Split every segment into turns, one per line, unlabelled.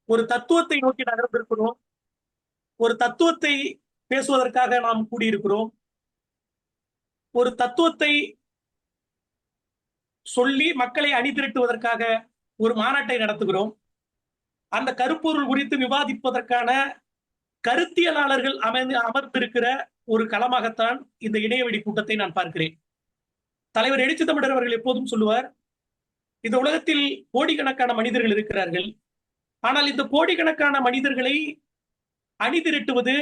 ஒரு தத்துவத்தை நோக்கி நகர்ந்திருக்கிறோம். ஒரு தத்துவத்தை பேசுவதற்காக நாம் கூடியிருக்கிறோம். ஒரு தத்துவத்தை சொல்லி மக்களை அணிதிரட்டுவதற்காக ஒரு மாநாட்டை நடத்துகிறோம். அந்த கருப்பொருள் குறித்து விவாதிப்பதற்கான கருத்தியலாளர்கள் அமர்ந்திருக்கிற ஒரு களமாகத்தான் இந்த இணையவழி கூட்டத்தை நான் பார்க்கிறேன். தலைவர் எழுச்சி தமிழர் அவர்கள் எப்போதும் சொல்லுவார், இந்த உலகத்தில் கோடிக்கணக்கான மனிதர்கள் இருக்கிறார்கள். ஆனால் இந்த கோடிக்கணக்கான மனிதர்களை அணிதிரட்டுவது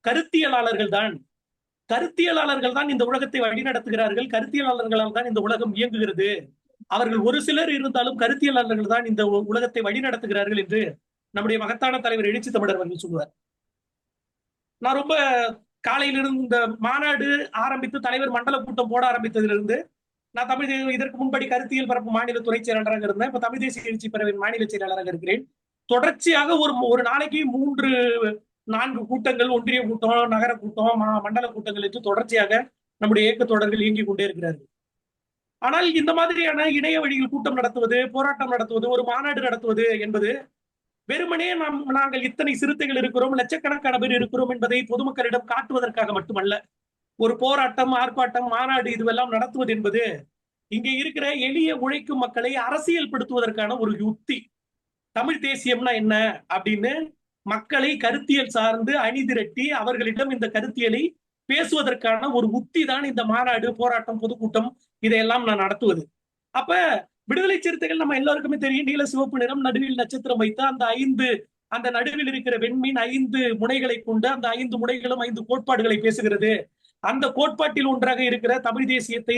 கருத்தியலாளர்கள் தான். கருத்தியலாளர்கள் தான் இந்த உலகத்தை வழிநடத்துகிறார்கள். கருத்தியலாளர்களால் தான் இந்த உலகம் இயங்குகிறது. அவர்கள் ஒரு சிலர் இருந்தாலும் கருத்தியலாளர்கள் தான் இந்த உலகத்தை வழிநடத்துகிறார்கள் என்று நம்முடைய மகத்தான தலைவர் எழுச்சி தமிழர் அவர்கள் சொல்லுவார். நான் ரொம்ப காலையிலிருந்து இந்த மாநாடு ஆரம்பித்து தலைவர் மண்டல கூட்டம் போட ஆரம்பித்ததிலிருந்து நான் தமிழ் இதற்கு முன்படி கருத்தியல் பரப்பு மாநில துறை செயலாளராக இருந்தேன். இப்ப தமிழ் தேசிய எழுச்சி பேரவையின் மாநில செயலாளராக இருக்கிறேன். தொடர்ச்சியாக ஒரு நாளைக்கு 3-4 கூட்டங்கள், ஒன்றிய கூட்டம், நகர கூட்டம், மண்டல கூட்டங்கள் என்று தொடர்ச்சியாக நம்முடைய இயக்க தொடர்கள் இயங்கிக் கொண்டே இருக்கிறார்கள். ஆனால் இந்த மாதிரியான இணைய வழியில் கூட்டம் நடத்துவது, போராட்டம் நடத்துவது, ஒரு மாநாடு நடத்துவது என்பது வெறுமனே நாங்கள் இத்தனை சிறுத்தைகள் இருக்கிறோம், லட்சக்கணக்கான பேர் இருக்கிறோம் என்பதை பொதுமக்களிடம் காட்டுவதற்காக மட்டுமல்ல. ஒரு போராட்டம், ஆர்ப்பாட்டம், மாநாடு இதுவெல்லாம் நடத்துவது என்பது இங்கே இருக்கிற எளிய உழைக்கும் மக்களை அரசியல் படுத்துவதற்கான ஒரு யுக்தி. தமிழ் தேசியம்னா என்ன அப்படின்னு மக்களை கருத்தியல் சார்ந்து அணிதிரட்டி அவர்களிடம் இந்த கருத்தியலை பேசுவதற்கான ஒரு உத்தி தான் இந்த மாநாடு, போராட்டம், பொதுக்கூட்டம் இதையெல்லாம் நான் நடத்துவது. அப்ப விடுதலை சிறுத்தைகள் நம்ம எல்லாருக்குமே தெரியும், நீல சிவப்பு நிறம், நடுவில் நட்சத்திரம் வைத்த அந்த நடுவில் இருக்கிற வெண்மீன் 5 முனைகளை கொண்டு அந்த 5 முனைகளும் 5 கோட்பாடுகளை பேசுகிறது. அந்த கோட்பாட்டில் ஒன்றாக இருக்கிற தமிழ் தேசியத்தை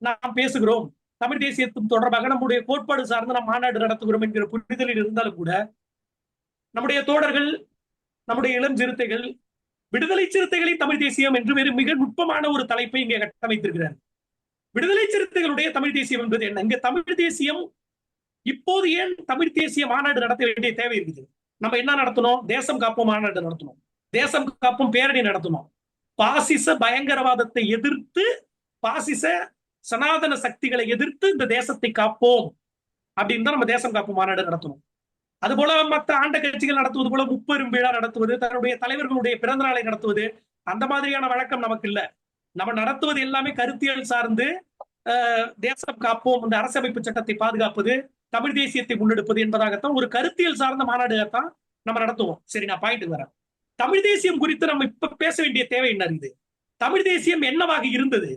நாம் பேசுகிறோம். தமிழ் தேசியத்தின் தொடர்பாக நம்முடைய கோட்பாடு சார்ந்து நாம் மாநாடு நடத்துகிறோம் என்கிற புரிதலில் இருந்தாலும் கூட நம்முடைய தோழர்கள், நம்முடைய இளம் சிறுத்தைகள் விடுதலை சிறுத்தைகளை தமிழ் தேசியம் என்று வேறு மிக நுட்பமான ஒரு தலைப்பை இங்கே கட்டமைத்திருக்கிறார். விடுதலை சிறுத்தைகளுடைய தமிழ் தேசியம் என்பது என்ன? இங்க தமிழ் தேசியம் இப்போது ஏன் தமிழ் தேசிய மாநாடு நடத்த வேண்டிய தேவை இருக்குது? நம்ம என்ன நடத்தணும்? தேசம் காப்போம் மாநாடு நடத்தணும், தேசம் காப்போம் பேரணி நடத்தணும், பாசிச பயங்கரவாதத்தை எதிர்த்து, பாசிச சனாதன சக்திகளை எதிர்த்து இந்த தேசத்தை காப்போம் அப்படின்னு தான் நம்ம தேசம் காப்போம் மாநாடு நடத்தணும். அதுபோல மற்ற ஆண்ட கட்சிகள் நடத்துவது போல முப்பெரும் விழா நடத்துவது, தன்னுடைய தலைவர்களுடைய பிறந்த நாளை நடத்துவது, அந்த மாதிரியான வழக்கம் நமக்கு இல்ல. நம்ம நடத்துவது எல்லாமே கருத்தியல் சார்ந்து, தேசம் காப்போம், இந்த அரசமைப்பு சட்டத்தை பாதுகாப்பது, தமிழ் தேசியத்தை முன்னெடுப்பது என்பதாகத்தான் ஒரு கருத்தியல் சார்ந்த மாநாடுதான் நம்ம நடத்துவோம். சரி, நான் பாயிண்ட் வரேன். தமிழ் தேசியம் குறித்து நம்ம இப்ப பேச வேண்டிய தேவை என்ன இருக்குது? தமிழ் தேசியம் என்னவாக இருந்தது?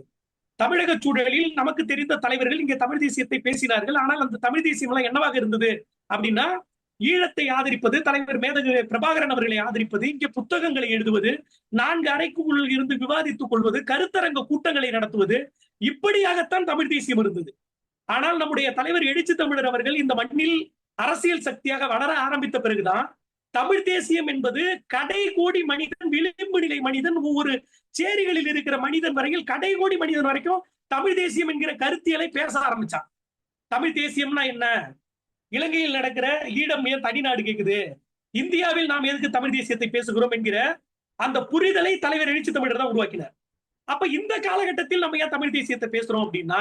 தமிழக சூழலில் நமக்கு தெரிந்த தலைவர்கள் இங்கே தமிழ் தேசியத்தை பேசினார்கள். ஆனால் அந்த தமிழ் தேசியம் எல்லாம் என்னவாக இருந்தது அப்படின்னா, ஈழத்தை ஆதரிப்பது, தலைவர் மேதகு பிரபாகரன் அவர்களை ஆதரிப்பது, இங்கே புத்தகங்களை எழுதுவது, 4 அறைக்குள் இருந்து விவாதித்துக் கொள்வது, கருத்தரங்க கூட்டங்களை நடத்துவது, இப்படியாகத்தான் தமிழ் தேசியம் இருந்தது. ஆனால் நம்முடைய தலைவர் எழுச்சி தமிழர் அவர்கள் இந்த மண்ணில் அரசியல் சக்தியாக வளர ஆரம்பித்த பிறகுதான் தமிழ் தேசியம் என்பது கடைகோடி மனிதன், விளிம்பு நிலை மனிதன், ஒவ்வொரு சேரிகளில் இருக்கிற மனிதன் வரையில் கடைகோடி மனிதன் வரைக்கும் தமிழ் தேசியம் என்கிற கருத்தியலை பேச ஆரம்பிச்சான். தமிழ் தேசியம்னா என்ன? இலங்கையில் நடக்கிற ஈழம் ஏன் தனிநாடு கேக்குது, இந்தியாவில் நாம் எதுக்கு தமிழ் தேசியத்தை பேசுகிறோம் என்கிற அந்த புரிதலை தலைவர் எழுச்சி தமிழர் தான் உருவாக்கினார். அப்ப இந்த காலகட்டத்தில் நம்ம ஏன் தமிழ் தேசியத்தை பேசுறோம் அப்படின்னா,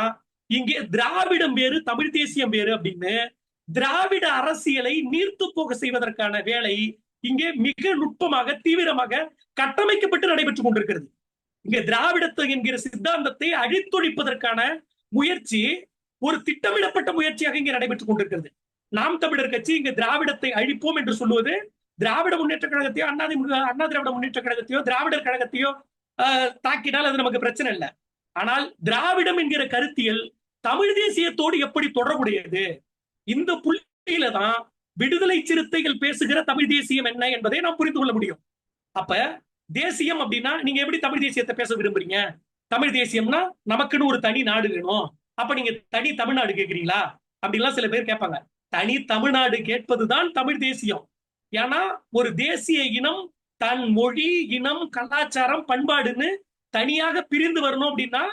இங்கே திராவிடம் வேறு, தமிழ் தேசியம் வேறு அப்படின்னு திராவிட அரசியலை நீர்த்து போக செய்வதற்கான வேலை இங்கே மிக நுட்பமாக, தீவிரமாக கட்டமைக்கப்பட்டு நடைபெற்றுக் கொண்டிருக்கிறது. இங்க திராவிடத்தை என்கிற சித்தாந்தத்தை அழித்தொழிப்பதற்கான முயற்சி ஒரு திட்டமிடப்பட்ட முயற்சியாக இங்கே நடைபெற்றுக் கொண்டிருக்கிறது. நாம் தமிழர் கட்சி இங்க திராவிடத்தை அழிப்போம் என்று சொல்லுவது திராவிட முன்னேற்ற கழகத்தையோ, அண்ணா திராவிட முன்னேற்ற கழகத்தையோ, திராவிடர் கழகத்தையோ தாக்கினால் அது நமக்கு பிரச்சனை இல்லை. ஆனால் திராவிடம் என்கிற கருத்தியல் தமிழ் தேசியத்தோடு எப்படி தொடர்புடையது? இந்த புள்ளியில தான் விடுதலை சிறுத்தைகள் பேசுகிற தமிழ் தேசியம் என்ன என்பதை நாம் புரிந்து கொள்ள முடியும். அப்ப தேசியம் அப்படின்னா நீங்க எப்படி தமிழ் தேசியத்தை பேச விரும்புறீங்க? தமிழ் தேசியம்னா நமக்குன்னு ஒரு தனி நாடு வேணும், அப்ப நீங்க தனி தமிழ்நாடு கேட்கிறீங்களா அப்படின்லாம் சில பேர் கேட்பாங்க. தனி தமிழ்நாடு கேட்பதுதான் தமிழ் தேசியம். ஏன்னா ஒரு தேசிய இனம் தன் மொழி, இனம், கலாச்சாரம், பண்பாடுன்னு தனியாக பிரிந்து வரணும் அப்படின்னா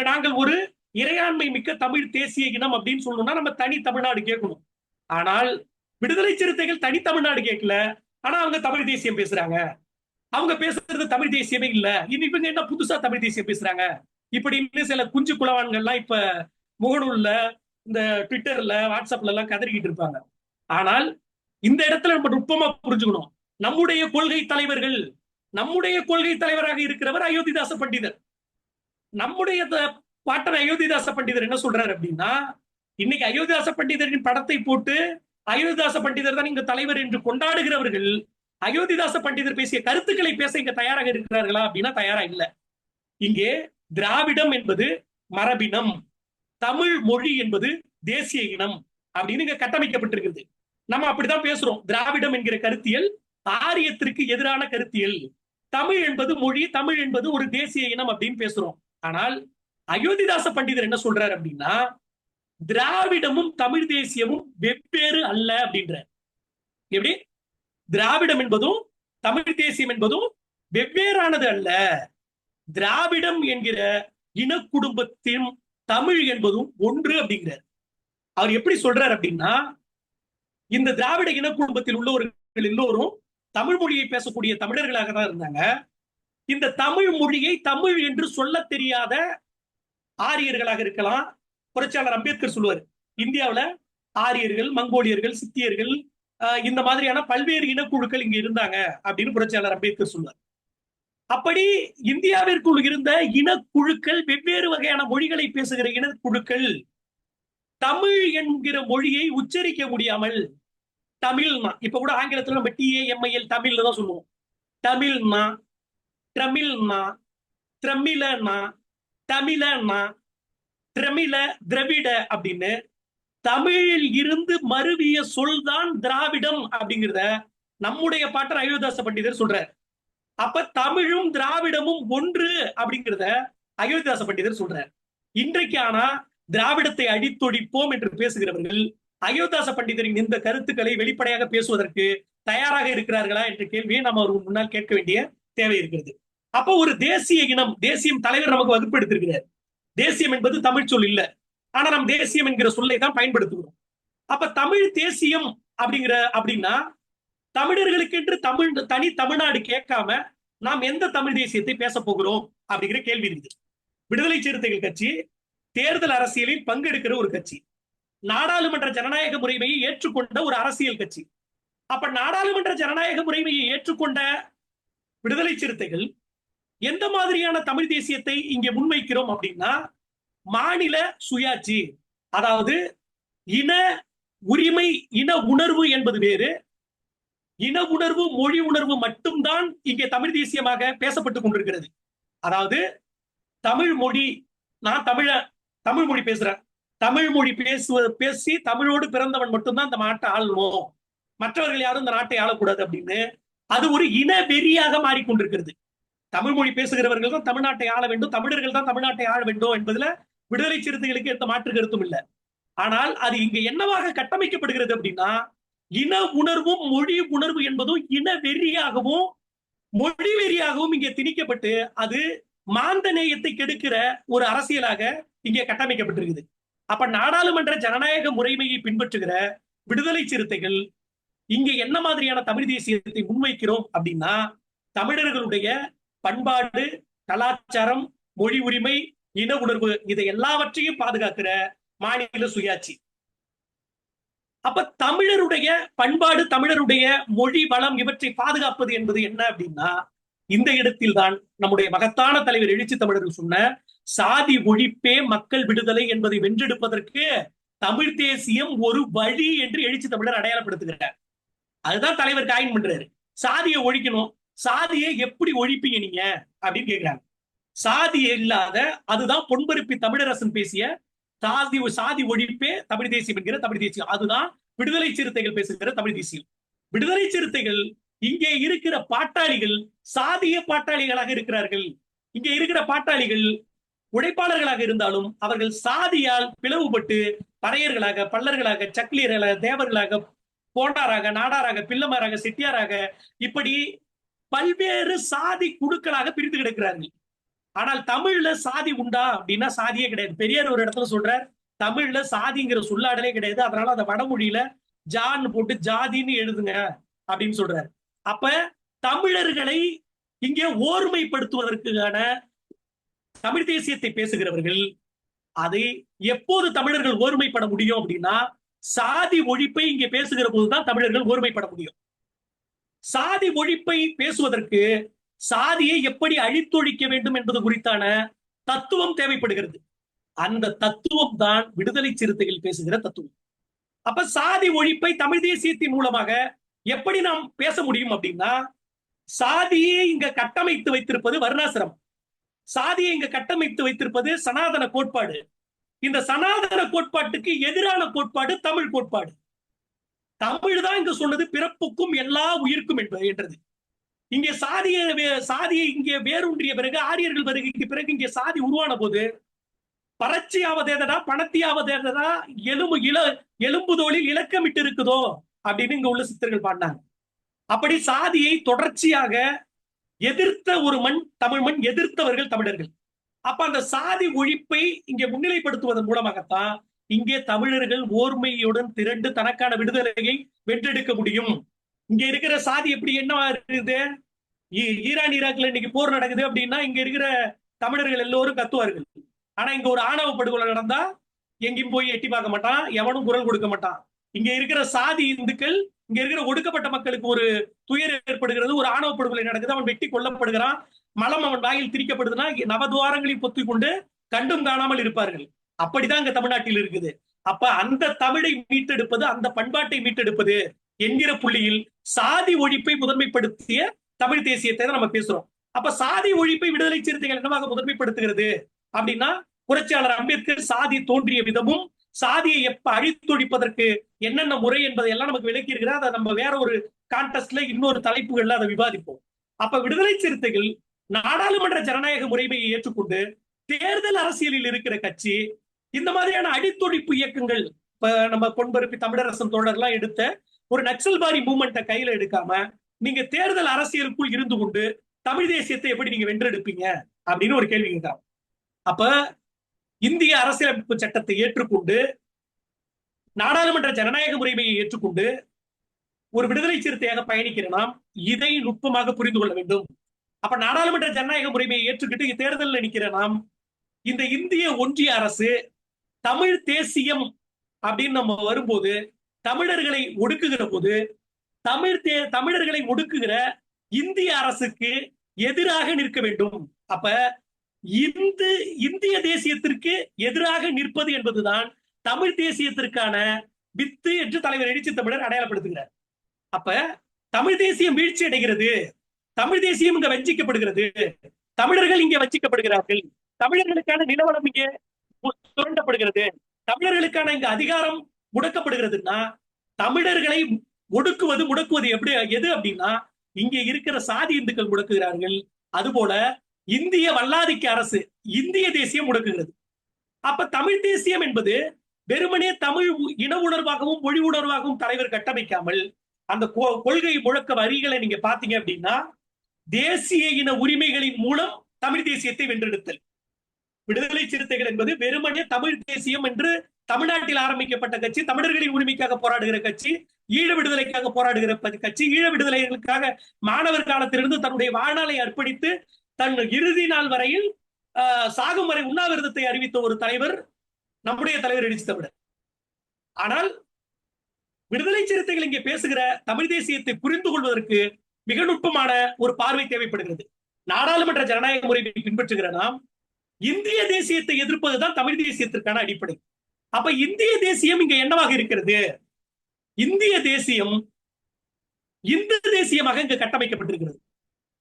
நாங்கள் ஒரு இறையாண்மை மிக்க தமிழ் தேசிய இனம் அப்படின்னு சொல்லணும்னா நம்ம தனி தமிழ்நாடு கேட்கணும். ஆனால் விடுதலை சிறுத்தைகள் தனி தமிழ்நாடு கேட்கல, ஆனா அவங்க தமிழ் தேசியம் பேசுறாங்க. அவங்க பேசுறது தமிழ் தேசியமே இல்ல, இவங்க என்ன புதுசா தமிழ் தேசியம் பேசுறாங்க இப்படின்னு சில குஞ்சு குலவான்கள்லாம் இப்ப முகநூல்ல, இந்த ட்விட்டர்ல, வாட்ஸ்அப்ல எல்லாம் கதறிக்கிட்டு இருப்பாங்க. ஆனால் இந்த இடத்துல நம்ம நுட்பமா புரிஞ்சுக்கணும். நம்முடைய கொள்கை தலைவர்கள், நம்முடைய கொள்கை தலைவராக இருக்கிறவர் அயோத்திதாச பண்டிதர். நம்முடைய பாட்டன் அயோத்திதாச பண்டிதர் என்ன சொல்றாரு அப்படின்னா, இன்னைக்கு அயோத்திதாச பண்டிதரின் படத்தை போட்டு அயோத்திதாச பண்டிதர் தான் இங்க தலைவர் என்று கொண்டாடுகிறவர்கள் அயோத்திதாச பண்டிதர் பேசிய கருத்துக்களை பேச இங்க தயாராக இருக்கிறார்களா அப்படின்னா தயாரா இல்ல. இங்கே திராவிடம் என்பது மரபினம், தமிழ் மொழி என்பது தேசிய இனம் அப்படின்னு இங்க கட்டமைக்கப்பட்டிருக்கிறது. நம்ம அப்படிதான் பேசுறோம். திராவிடம் என்கிற கருத்தியல் ஆரியத்திற்கு எதிரான கருத்தியல், தமிழ் என்பது மொழி, தமிழ் என்பது ஒரு தேசிய இனம் அப்படின்னு பேசுறோம். ஆனால் அயோத்திதாச பண்டிதர் என்ன சொல்றாரு அப்படின்னா, திராவிடமும் தமிழ் தேசியமும் வெவ்வேறு அல்ல அப்படின்ற. எப்படி? திராவிடம் என்பதும் தமிழ் தேசியம் என்பதும் வெவ்வேறானது அல்ல. திராவிடம் என்கிற இன குடும்பத்தின் தமிழ் என்பதும் ஒன்று அப்படிங்கிறார். அவர் எப்படி சொல்றார் அப்படின்னா, இந்த திராவிட இன குடும்பத்தில் உள்ளவர்கள் எல்லோரும் தமிழ் மொழியை பேசக்கூடிய தமிழர்களாக தான் இருந்தாங்க. இந்த தமிழ் மொழியை தமிழ் என்று சொல்ல தெரியாத ஆரியர்களாக இருக்கலாம். புரட்சியாளர் அம்பேத்கர் சொல்லுவார், இந்தியாவில் ஆரியர்கள், மங்கோலியர்கள், சித்தியர்கள், இந்த மாதிரியான பல்வேறு இனக்குழுக்கள் இங்க இருந்தாங்க அப்படின்னு புரட்சியாளர் அம்பேத்கர் சொல்லுவார். அப்படி இந்தியாவிற்குள் இருந்த இனக்குழுக்கள், வெவ்வேறு வகையான மொழிகளை பேசுகிற இனக்குழுக்கள் தமிழ் என்கிற மொழியை உச்சரிக்க முடியாமல், தமிழ்னா இப்ப கூட ஆங்கிலத்துல நம்ம TAMIL தமிழ்ல தான் சொல்லுவோம். தமிழ்னா, தமிழ்னா, திரமிழனா, தமிழனா, திரமிழ, திரவிட அப்படின்னு தமிழில் இருந்து மருவிய சொல் தான் திராவிடம் அப்படிங்கிறத நம்முடைய பாட்டர் அயோத்திதாச பண்டிதர் சொல்றார். அப்ப தமிழும் திராவிடமும் ஒன்று அப்படிங்கிறத அயோத்திதாச பண்டிதர் சொல்றார். இன்றைக்கு ஆனா திராவிடத்தை அடித்தொழிப்போம் என்று பேசுகிறவர்கள் அயோத்திதாச பண்டிதரின் இந்த கருத்துக்களை வெளிப்படையாக பேசுவதற்கு தயாராக இருக்கிறார்களா என்ற கேள்வியை நம்ம அவருக்கு முன்னால் கேட்க வேண்டிய தேவை இருக்கிறது. அப்ப ஒரு தேசிய இனம், தேசியம் தலைவர் நமக்கு வகுப்பு எடுத்திருக்கிறார். தேசியம் என்பது தமிழ் சொல் இல்ல, ஆனா நம் தேசியம் என்கிற சொல்லை தான் பயன்படுத்துகிறோம். அப்ப தமிழ் தேசியம் அப்படின்னா தமிழர்களுக்கு என்று தனி தமிழ்நாடு கேட்காம நாம் எந்த தமிழ் தேசியத்தை பேச போகிறோம் அப்படிங்கிற கேள்வி இருக்குது. விடுதலை சிறுத்தைகள் கட்சி தேர்தல் அரசியலில் பங்கெடுக்கிற ஒரு கட்சி, நாடாளுமன்ற ஜனநாயக முறைமையை ஏற்றுக்கொண்ட ஒரு அரசியல் கட்சி. அப்ப நாடாளுமன்ற ஜனநாயக முறைமையை ஏற்றுக்கொண்ட விடுதலை சிறுத்தைகள் எந்த மாதிரியான தமிழ் தேசியத்தை இங்கே முன்வைக்கிறோம் அப்படின்னா, மாநில சுயாட்சி, அதாவது இன உரிமை, இன உணர்வு என்பது வேறு, இன உணர்வு, மொழி உணர்வு மட்டும்தான் இங்கே தமிழ் தேசியமாக பேசப்பட்டுக் கொண்டிருக்கிறது. அதாவது தமிழ் மொழி, நான் தமிழ் மொழி பேசுறேன், தமிழ் மொழி பேசி தமிழோடு பிறந்தவன் மட்டும்தான் இந்த நாட்டை ஆளணும், மற்றவர்கள் யாரும் இந்த நாட்டை ஆளக்கூடாது அப்படின்னு அது ஒரு இன வெறியாக மாறிக்கொண்டிருக்கிறது. தமிழ் மொழி பேசுகிறவர்கள் தான் தமிழ்நாட்டை ஆள வேண்டும், தமிழர்கள் தான் தமிழ்நாட்டை ஆள வேண்டும் என்பதுல விடுதலை சிறுத்தைகளுக்கு எந்த மாற்று கருத்தும் இல்லை. ஆனால் அது இங்க என்னவாக கட்டமைக்கப்படுகிறது அப்படின்னா, இன உணர்வும் மொழி உணர்வு என்பதும் இன வெறியாகவும் மொழி வெறியாகவும் இங்கே திணிக்கப்பட்டு அது மாந்த நேயத்தை கெடுக்கிற ஒரு அரசியலாக இங்கே கட்டமைக்கப்பட்டிருக்குது. அப்ப நாடாளுமன்ற ஜனநாயக முறைமையை பின்பற்றுகிற விடுதலை சிறுத்தைகள் இங்க என்ன மாதிரியான தமிழ் தேசியத்தை முன்வைக்கிறோம் அப்படின்னா, தமிழர்களுடைய பண்பாடு, கலாச்சாரம், மொழி உரிமை, இன உணர்வு, இதை எல்லாவற்றையும் பாதுகாக்கிற மாநில சுயாட்சி. அப்ப தமிழருடைய பண்பாடு, தமிழருடைய மொழி வளம் இவற்றை பாதுகாப்பது என்பது என்ன அப்படின்னா, இந்த இடத்தில் தான் நம்முடைய மகத்தான தலைவர் எழுச்சி தமிழர்கள் சொன்ன சாதி ஒழிப்பே மக்கள் விடுதலை என்பதை வென்றெடுப்பதற்கு தமிழ் தேசியம் ஒரு வழி என்று எழுச்சி தமிழர் அடையாளப்படுத்துகிறார். அதுதான் தலைவர் காயின் பண்றாரு. சாதியை ஒழிக்கணும், சாதியை எப்படி ஒழிப்பீங்க நீங்க அப்படின்னு கேட்கிறாங்க. சாதி இல்லாத, அதுதான் பொன்பருப்பி தமிழரசன் பேசிய சாதி ஒழிப்பே தமிழ் தேசியம் என்கிற தமிழ் தேசியம். அதுதான் விடுதலை சிறுத்தைகள் பேசுகிற தமிழ் தேசியம். விடுதலை சிறுத்தைகள் இங்கே இருக்கிற பாட்டாளிகள் சாதிய பாட்டாளிகளாக இருக்கிறார்கள். இங்கே இருக்கிற பாட்டாளிகள் உழைப்பாளர்களாக இருந்தாலும் அவர்கள் சாதியால் பிளவுபட்டு பறையர்களாக, பல்லர்களாக, சக்கிலியர்களாக, தேவர்களாக, போண்டாராக, நாடாராக, பிள்ளமாராக, செட்டியாராக, இப்படி பல்வேறு சாதி குழுக்களாக பிரித்து கிடக்கிறார்கள். ஆனால் தமிழ்ல சாதி உண்டா அப்படின்னா சாதியே கிடையாது. பெரியார் ஒரு இடத்துல சொல்றார், தமிழ்ல சாதிங்கிற சொல்லாடலே கிடையாது, அதனால அந்த வடமொழியில ஜான்னு போட்டு ஜாதின்னு எழுதுங்க அப்படின்னு சொல்றாரு. அப்ப தமிழர்களை இங்கே ஓர்மைப்படுத்துவதற்கான தமிழ் தேசியத்தை பேசுகிறவர்கள் அதை எப்போது தமிழர்கள் ஓர்மைப்பட முடியும் அப்படின்னா, சாதி ஒழிப்பை இங்கே பேசுகிற போதுதான் தமிழர்கள் ஒருமைப்பட முடியும். சாதி ஒழிப்பை பேசுவதற்கு சாதியை எப்படி அழித்தொழிக்க வேண்டும் என்பது குறித்தான தத்துவம் தேவைப்படுகிறது. அந்த தத்துவம் தான் விடுதலை சிறுத்தைகள் பேசுகிற தத்துவம். அப்ப சாதி ஒழிப்பை தமிழ் தேசியத்தின் மூலமாக எப்படி நாம் பேச முடியும் அப்படின்னா, சாதியை இங்க கட்டமைத்து வைத்திருப்பது வர்ணாசிரமம், சாதியை இங்க கட்டமைத்து வைத்திருப்பது சனாதன கோட்பாடு. இந்த சனாதன கோட்பாட்டுக்கு எதிரான கோட்பாடு தமிழ் கோட்பாடு. தமிழ் தான் இங்க சொன்னது பிறப்புக்கும் எல்லா உயிர்க்கும் என்றது. இங்கே சாதியை இங்கே வேரூன்றிய பிறகு, ஆரியர்கள் வருகைக்கு பிறகு இங்கே சாதி உருவான போது பறச்சியாவதேதடா பணத்தியாவதேதடா எலும்புதோளில் இலக்கமிட்டு இருக்குதோ அப்படின்னு இங்க உள்ள சித்தர்கள் பாடினாங்க. அப்படி சாதியை தொடர்ச்சியாக எதிர்த்த ஒரு மண் தமிழ் மண், எதிர்த்தவர்கள் தமிழர்கள். அப்ப அந்த சாதி ஒழிப்பை இங்கே முன்னிலைப்படுத்துவதன் மூலமாகத்தான் இங்கே தமிழர்கள் ஓர்மையுடன் திரண்டு தனக்கான விடுதலையை வென்றெடுக்க முடியும். இங்க இருக்கிற சாதி எப்படி என்னவா இருக்குது? ஈரான் ஈராக்ல இன்னைக்கு போர் நடக்குது அப்படின்னா இங்க இருக்கிற தமிழர்கள் எல்லோரும் கத்துவார்கள். ஆனா இங்க ஒரு ஆணவ படுகொலை நடந்தா எங்கேயும் போய் எட்டி பார்க்க மாட்டான், எவனும் குரல் கொடுக்க மாட்டான். இங்க இருக்கிற சாதி இந்துக்கள், இங்க இருக்கிற ஒடுக்கப்பட்ட மக்களுக்கு ஒரு துயர் ஏற்படுகிறது, ஒரு ஆணவ படுகொலை நடக்குது, அவன் வெட்டி கொல்லப்படுகிறான், மலம் அவன் வாயில் திரிக்கப்படுதுன்னா நவதுவாரங்களையும் பொத்திக் கொண்டு கண்டும் காணாமல் இருப்பார்கள். அப்படிதான் இங்க தமிழ்நாட்டில் இருக்குது. அப்ப அந்த தமிழை மீட்டெடுப்பது, அந்த பண்பாட்டை மீட்டெடுப்பது என்கிற புள்ளியில் சாதி ஒழிப்பை முதன்மைப்படுத்திய தமிழ் தேசியத்தை தான் நம்ம பேசுறோம். அப்ப சாதி ஒழிப்பை விடுதலை சிறுத்தைகள் என்னவாக முதன்மைப்படுத்துகிறது அப்படின்னா, புரட்சியாளர் அம்பேத்கர் சாதி தோன்றிய விதமும் சாதியை எப்ப அழித்தொழிப்பதற்கு என்னென்ன முறை என்பதை எல்லாம் நமக்கு விளக்கி இருக்கிறார். அதை நம்ம வேற ஒரு கான்டெஸ்ட்ல இன்னொரு தலைப்புகள்ல அதை விவாதிப்போம். அப்ப விடுதலை சிறுத்தைகள் நாடாளுமன்ற ஜனநாயக முறைமையை ஏற்றுக்கொண்டு தேர்தல் அரசியலில் இருக்கிற கட்சி இந்த மாதிரியான அடித்தொழிப்பு இயக்கங்கள், இப்ப நம்ம பொன்பருப்பி தமிழரசன் தோழர்லாம் எடுத்த ஒரு நக்சல்பாரி மூவ்மெண்ட்டை கையில எடுக்காம நீங்க தேர்தல் அரசியலுக்குள் இருந்து கொண்டு தமிழ் தேசியத்தை எப்படி நீங்க வென்றெடுப்பீங்க அப்படின்னு ஒரு கேள்வி கேட்கிறாங்க. அப்ப இந்திய அரசியலமைப்பு சட்டத்தை ஏற்றுக்கொண்டு நாடாளுமன்ற ஜனநாயக முறைமையை ஏற்றுக்கொண்டு ஒரு விடுதலை சிறுத்தையாக பயணிக்கிற நாம் இதை நுட்பமாக புரிந்து கொள்ள வேண்டும். அப்ப நாடாளுமன்ற ஜனநாயக முறைமையை ஏற்றுக்கிட்டு தேர்தலில் நிற்கிற நாம் இந்த இந்திய ஒன்றிய அரசு தமிழ் தேசியம் அப்படின்னு நம்ம வரும்போது தமிழர்களை ஒடுக்குகிற போது தமிழர்களை ஒடுக்குகிற இந்திய அரசுக்கு எதிராக நிற்க வேண்டும். அப்ப இந்திய தேசியத்திற்கு எதிராக நிற்பது என்பதுதான் தமிழ் தேசியத்திற்கான வித்து என்று தலைவர் எழுச்சி தமிழர் அடையாளப்படுத்துகிறார். அப்ப தமிழ் தேசியம் வீழ்ச்சி அடைகிறது, தமிழ் தேசியம் இங்க வஞ்சிக்கப்படுகிறது, தமிழர்கள் இங்கே வஞ்சிக்கப்படுகிறார்கள், தமிழர்களுக்கான நிலவரம் இங்கே சுரண்டப்படுகிறது, தமிழர்களுக்கான இங்க அதிகாரம் முடக்கப்படுகிறதுன்னா தமிழர்களை முடக்குவது எது அப்படின்னா இங்க இருக்கிற சாதி இந்துக்கள் முடக்குகிறார்கள். அதுபோல இந்திய வல்லாதிக்க அரசு இந்திய தேசியம் முடக்குகிறது. அப்ப தமிழ் தேசியம் என்பது வெறுமனே தமிழ் இன உணர்வாகவும் மொழி உணர்வாகவும் தலைவர் கட்டமைக்காமல் அந்த கொள்கை முழக்க வரிகளை நீங்க பாத்தீங்க அப்படின்னா தேசிய இன உரிமைகளின் மூலம் தமிழ் தேசியத்தை வென்றெடுத்தல். விடுதலை சிறுத்தைகள் என்பது வெறுமனே தமிழ் தேசியம் என்று தமிழ்நாட்டில் ஆரம்பிக்கப்பட்ட கட்சி, தமிழர்களின் உரிமைக்காக போராடுகிற கட்சி, ஈழ விடுதலைக்காக போராடுகிற கட்சி, ஈழ விடுதலைகளுக்காக மாணவர் காலத்திலிருந்து தன்னுடைய வாழ்நாளை அர்ப்பணித்து தன் இறுதி நாள் வரையில் சாகும் வரை உண்ணாவிரதத்தை அறிவித்த ஒரு தலைவர் நம்முடைய தலைவர் எழுச்சி தமிழர். ஆனால் விடுதலை சிறுத்தைகள் இங்கே பேசுகிற தமிழ் தேசியத்தை புரிந்து கொள்வதற்கு மிக நுட்பமான ஒரு பார்வை தேவைப்படுகிறது. நாடாளுமன்ற ஜனநாயக முறையை பின்பற்றுகிற நாம் இந்திய தேசியத்தை எதிர்ப்பதுதான் தமிழ் தேசியத்திற்கான அடிப்படை. அப்ப இந்திய தேசியம் இங்க என்னவாக இருக்கிறது? இந்திய தேசியம் இந்து தேசியமாக இங்கு கட்டமைக்கப்பட்டிருக்கிறது.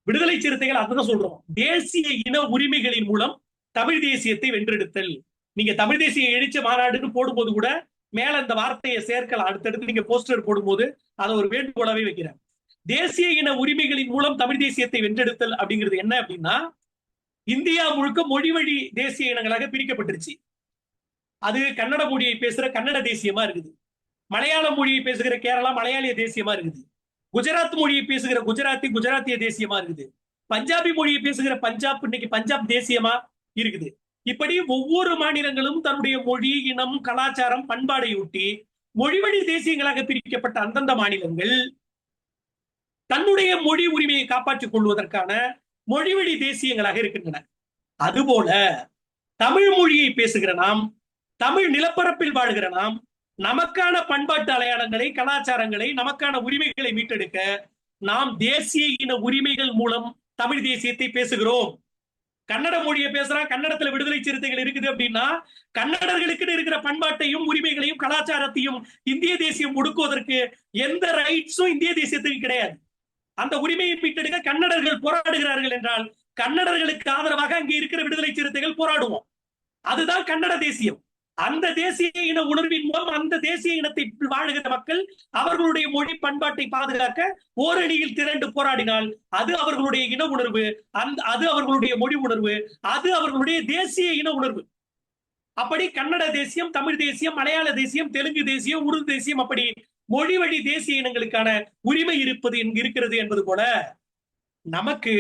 விடுதலை சிறுத்தைகள் அதுதான் சொல்றோம், தேசிய இன உரிமைகளின் மூலம் தமிழ் தேசியத்தை வென்றெடுத்தல். நீங்க தமிழ் தேசிய எழுச்சி மாநாடுன்னு போடும்போது கூட மேல இந்த வார்த்தையை சேர்க்கலாம். அடுத்தடுத்து நீங்க போஸ்டர் போடும்போது அதை ஒரு வேண்டுகோளாவே வைக்கிறேன். தேசிய இன உரிமைகளின் மூலம் தமிழ் தேசியத்தை வென்றெடுத்தல் அப்படிங்கிறது என்ன அப்படின்னா, இந்தியா முழுக்க மொழி வழி தேசிய இனங்களாக பிரிக்கப்பட்டுருச்சு. அது கன்னட மொழியை பேசுற கன்னட தேசியமா இருக்குது, மலையாள மொழியை பேசுகிற கேரளா மலையாளிய தேசியமா இருக்குது, குஜராத் மொழியை பேசுகிற குஜராத்திய தேசியமா இருக்குது, பஞ்சாபி மொழியை பேசுகிற பஞ்சாப் இன்னைக்கு பஞ்சாப் தேசியமா இருக்குது. இப்படி ஒவ்வொரு மாநிலங்களும் தன்னுடைய மொழி, இனம், கலாச்சாரம், பண்பாடை ஒட்டி மொழி வழி தேசியங்களாக பிரிக்கப்பட்ட அந்தந்த மாநிலங்கள் தன்னுடைய மொழி உரிமையை காப்பாற்றிக் கொள்வதற்கான மொழி வழி தேசியங்களாக இருக்கின்றன. அதுபோல தமிழ் மொழியை பேசுகிற நாம், தமிழ் நிலப்பரப்பில் வாழ்கிற நாம் நமக்கான பண்பாட்டு அடையாளங்களை, கலாச்சாரங்களை, நமக்கான உரிமைகளை மீட்டெடுக்க நாம் தேசிய இன உரிமைகள் மூலம் தமிழ் தேசியத்தை பேசுகிறோம். கன்னட மொழியை பேசுறான், கன்னடத்துல விடுதலை சிறுத்தைகள் இருக்குது அப்படின்னா கன்னடர்களுக்கு இருக்கிற பண்பாட்டையும் உரிமைகளையும் கலாச்சாரத்தையும் இந்திய தேசியம் ஒடுக்குவதற்கு எந்த ரைட்ஸும் இந்திய தேசியத்துக்கு கிடையாது. அந்த உரிமையை மீட்டெடுக்க கன்னடர்கள் போராடுகிறார்கள் என்றால் கன்னடர்களுக்கு ஆதரவாக அங்கே இருக்கிற விடுதலை சிறுத்தைகள் போராடுவோம். அதுதான் கன்னட தேசியம். அந்த தேசிய இன உணர்வின் மூலம் அந்த தேசிய இனத்தை வாழுகிற மக்கள் அவர்களுடைய மொழி பண்பாட்டை பாதுகாக்க ஓரணியில் திரண்டு போராடினால் அது அவர்களுடைய இன உணர்வு, அது அவர்களுடைய மொழி உணர்வு, அது அவர்களுடைய தேசிய இன உணர்வு. அப்படி கன்னட தேசியம், தமிழ் தேசியம், மலையாள தேசியம், தெலுங்கு தேசியம், உருது தேசியம், அப்படி மொழி வழி தேசிய இனங்களுக்கான உரிமை இருக்கிறது என்பது போல நமக்கு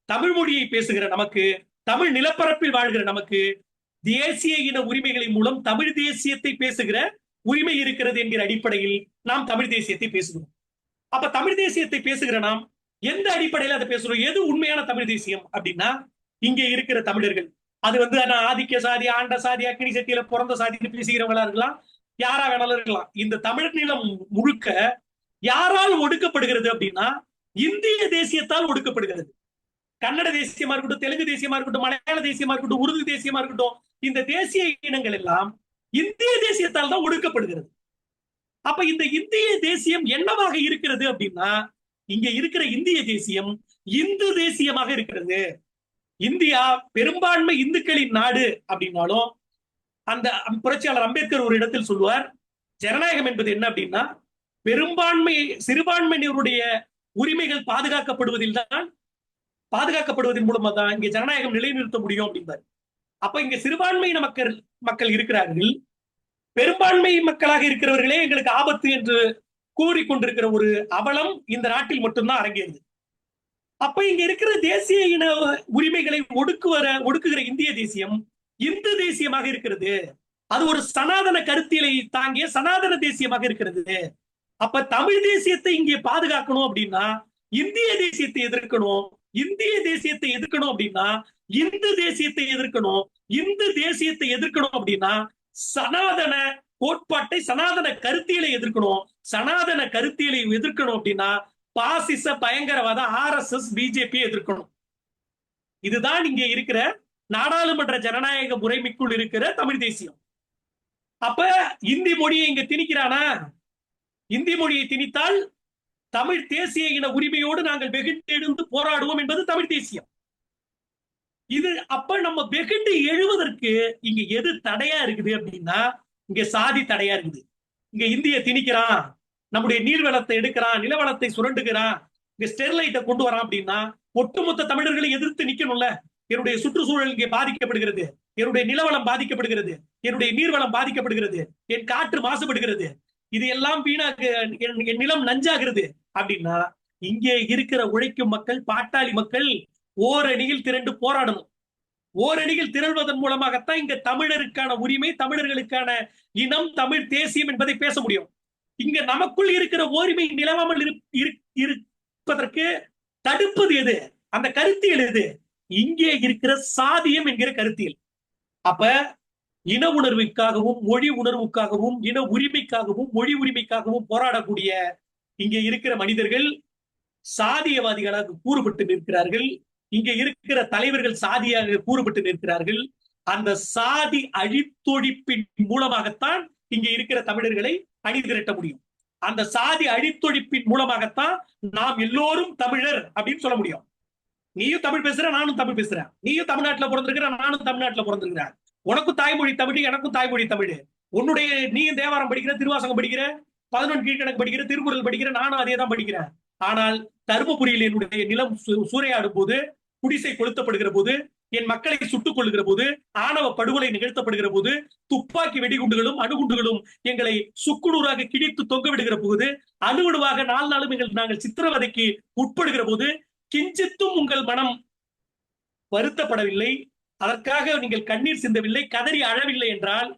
தமிழ் மொழியை பேசுகிற நமக்கு, தமிழ் நிலப்பரப்பில் வாழ்கிற நமக்கு தேசிய இன உரிமைகளின் மூலம் தமிழ் தேசியத்தை பேசுகிற உரிமை இருக்கிறது என்கிற அடிப்படையில் நாம் தமிழ் தேசியத்தை பேசுகிறோம். அப்ப தமிழ் தேசியத்தை பேசுகிற நாம் எந்த அடிப்படையில் அதை பேசுறோம்? எது உண்மையான தமிழ் தேசியம் அப்படின்னா, இங்கே இருக்கிற தமிழர்கள், அது ஆதிக்க சாதி, ஆண்ட சாதி, அக்கினி சக்தியில பிறந்த சாதி பேசுகிறவங்களா இருக்கலாம், யாரா வேணாலும் இருக்கலாம். இந்த தமிழ் நிலம் முழுக்க யாரால் ஒடுக்கப்படுகிறது அப்படின்னா இந்திய தேசியத்தால் ஒடுக்கப்படுகிறது. கன்னட தேசியமா இருக்கட்டும், தெலுங்கு தேசியமா இருக்கட்டும், மலையாள தேசியமா இருக்கட்டும், உருது தேசியமா இருக்கட்டும், இந்த தேசிய இனங்கள் எல்லாம் இந்திய தேசியத்தால் தான் ஒடுக்கப்படுகிறது. அப்ப இந்த இந்திய தேசியம் என்னவாக இருக்கிறது அப்படின்னா, இங்க இருக்கிற இந்திய தேசியம் இந்து தேசியமாக இருக்கிறது. இந்தியா பெரும்பான்மை இந்துக்களின் நாடு அப்படின்னாலும் அந்த புரட்சியாளர் அம்பேத்கர் ஒரு இடத்தில் சொல்லுவார், ஜனநாயகம் என்பது என்ன அப்படின்னா பெரும்பான்மை சிறுபான்மையினருடைய உரிமைகள் பாதுகாக்கப்படுவதன் மூலமா தான் இங்க ஜனநாயகம் நிலைநிறுத்த முடியும் அப்படின்பார். அப்ப இங்க சிறுபான்மையின மக்கள் இருக்கிறார்கள், பெரும்பான்மை மக்களாக இருக்கிறவர்களே எங்களுக்கு ஆபத்து என்று கூறிக்கொண்டிருக்கிற ஒரு அவலம் இந்த நாட்டில் மட்டும்தான் அரங்கேறுது. அப்ப இங்க இருக்கிற தேசிய இன உரிமைகளை ஒடுக்குகிற இந்திய தேசியம் இந்து தேசியமாக இருக்கிறது. அது ஒரு சனாதன கருத்தியலை தாங்கிய சனாதன தேசியமாக இருக்கிறது. அப்ப தமிழ் தேசியத்தை இங்கே பாதுகாக்கணும் அப்படின்னா இந்திய தேசியத்தை எதிர்க்கணும். இந்திய தேசியத்தை எதிர்க்கணும் அப்படின்னா இந்து தேசியத்தை எதிர்க்கணும். இந்து தேசியத்தை எதிர்க்கணும் அப்படின்னா சனாதன கோட்பாட்டை, சனாதன கருத்தியலை எதிர்க்கணும். சனாதன கருத்தியலை எதிர்க்கணும் அப்படின்னா பாசிச பயங்கரவாத RSS பிஜேபி எதிர்க்கணும். இதுதான் இங்க இருக்கிற நாடாளுமன்ற ஜனநாயக முறைமைக்குள் இருக்கிற தமிழ் தேசியம். அப்ப இந்தி மொழியை இங்க திணிக்கிறானா? இந்தி மொழியை திணித்தால் தமிழ் தேசிய இன உரிமையோடு நாங்கள் வெகுண்டெழுந்து போராடுவோம் என்பது தமிழ் தேசியம். இது அப்ப நம்ம வெகுண்டு எழுவதற்கு இங்க எது தடையா இருக்குது அப்படின்னா இங்க சாதி தடையா இருக்குது. இங்க இந்திய திணிக்கிறான், நம்முடைய நீர்வளத்தை எடுக்கிறான், நிலவளத்தை சுரண்டுகிறான், இங்க ஸ்டெர்லைட்டை கொண்டு வரான் அப்படின்னா ஒட்டுமொத்த தமிழர்களை எதிர்த்து நிக்கணும்ல. என்னுடைய சுற்றுச்சூழல் இங்கே பாதிக்கப்படுகிறது, என்னுடைய நிலவளம் பாதிக்கப்படுகிறது, என்னுடைய நீர்வளம் பாதிக்கப்படுகிறது, என் காற்று மாசுபடுகிறது, இது எல்லாம் வீணாக என் நிலம் நஞ்சாகிறது அப்படின்னா இங்கே இருக்கிற உழைக்கும் மக்கள், பாட்டாளி மக்கள் ஓரணியில் திரண்டு போராடணும். ஓரணியில் திரள்வதன் மூலமாகத்தான் இங்க தமிழருக்கான உரிமை, தமிழர்களுக்கான இனம், தமிழ் தேசியம் என்பதை பேச முடியும். இங்க நமக்குள் இருக்கிற ஓரிமை நிலவாமல் இருப்பதற்கு தடுப்பது எது? அந்த கருத்தியல் எது? இங்கே இருக்கிற சாதியம் என்கிற கருத்தியல். அப்ப இன உணர்வுக்காகவும் மொழி உணர்வுக்காகவும் இன உரிமைக்காகவும் மொழி உரிமைக்காகவும் போராடக்கூடிய இங்கே இருக்கிற மனிதர்கள் சாதியவாதிகளாக கூறுபட்டு நிற்கிறார்கள். இங்க இருக்கிற தலைவர்கள் சாதியாக கூறுபட்டு நிற்கிறார்கள். அந்த சாதி அழித்தொழிப்பின் மூலமாகத்தான் இங்க இருக்கிற தமிழர்களை அணிதிரட்ட முடியும். அந்த சாதி அழித்தொழிப்பின் மூலமாகத்தான் நாம் எல்லோரும் தமிழர் அப்படின்னு சொல்ல முடியும். நீயும் தமிழ் பேசுற, நானும் தமிழ் பேசுறேன். நீயும் தமிழ்நாட்டுல பிறந்திருக்கிற, நானும் தமிழ்நாட்டுல பிறந்திருக்கிறேன். உனக்கும் தாய்மொழி தமிழ், எனக்கும் தாய்மொழி தமிழ். உன்னுடைய நீயும் தேவாரம் படிக்கிற, திருவாசகம் படிக்கிற, 11 கீழ்கணக்கு படிக்கிற, திருக்குறள் படிக்கிற, நானும் அதே தான் படிக்கிறேன். ஆனால் தருமபுரியில் என்னுடைய நிலம் சூறையாடும் போது, குடிசை கொளுத்தப்படுகிற போது, என் மக்களை சுட்டுக் கொள்ளுகிற போது, ஆணவ படுகொலை நிகழ்த்தப்படுகிற போது, துப்பாக்கி வெடிகுண்டுகளும் அணுகுண்டுகளும் எங்களை சுக்குநூறாக கிழித்து தொங்க விடுகிற போது, அணுவணுவாக நாளும் நாங்கள் சித்திரவதைக்கு உட்படுகிற போது கிஞ்சித்தும் உங்கள் மனம் வருத்தப்படவில்லை, அதற்காக நீங்கள் கண்ணீர் சிந்தவில்லை, கதறி அழவில்லை என்றால்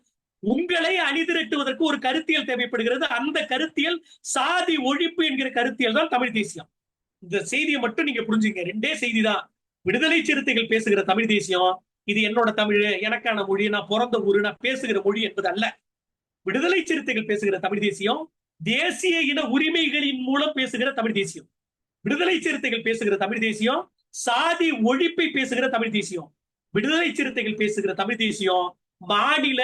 உங்களை அணிதிரட்டுவதற்கு ஒரு கருத்தியல் தேவைப்படுகிறது. அந்த கருத்தியல் சாதி ஒழிப்பு என்கிற கருத்தியல் தான் தமிழ் தேசியம். இந்த செய்தியை மட்டும் நீங்க புரிஞ்சுங்க. 2 செய்தி தான். விடுதலை சிறுத்தைகள் பேசுகிற தமிழ் தேசியம் இது என்னோட தமிழ், எனக்கான மொழி, நான் பிறந்த ஊரு, நான் பேசுகிற மொழி என்பது அல்ல. விடுதலை சிறுத்தைகள் பேசுகிற தமிழ் தேசியம் தேசிய இன உரிமைகளின் மூலம் பேசுகிற தமிழ் தேசியம். விடுதலை சிறுத்தைகள் பேசுகிற தமிழ் தேசியம் சாதி ஒழிப்பை பேசுகிற தமிழ் தேசியம். விடுதலை சிறுத்தைகள் பேசுகிற தமிழ் தேசியம் மாநில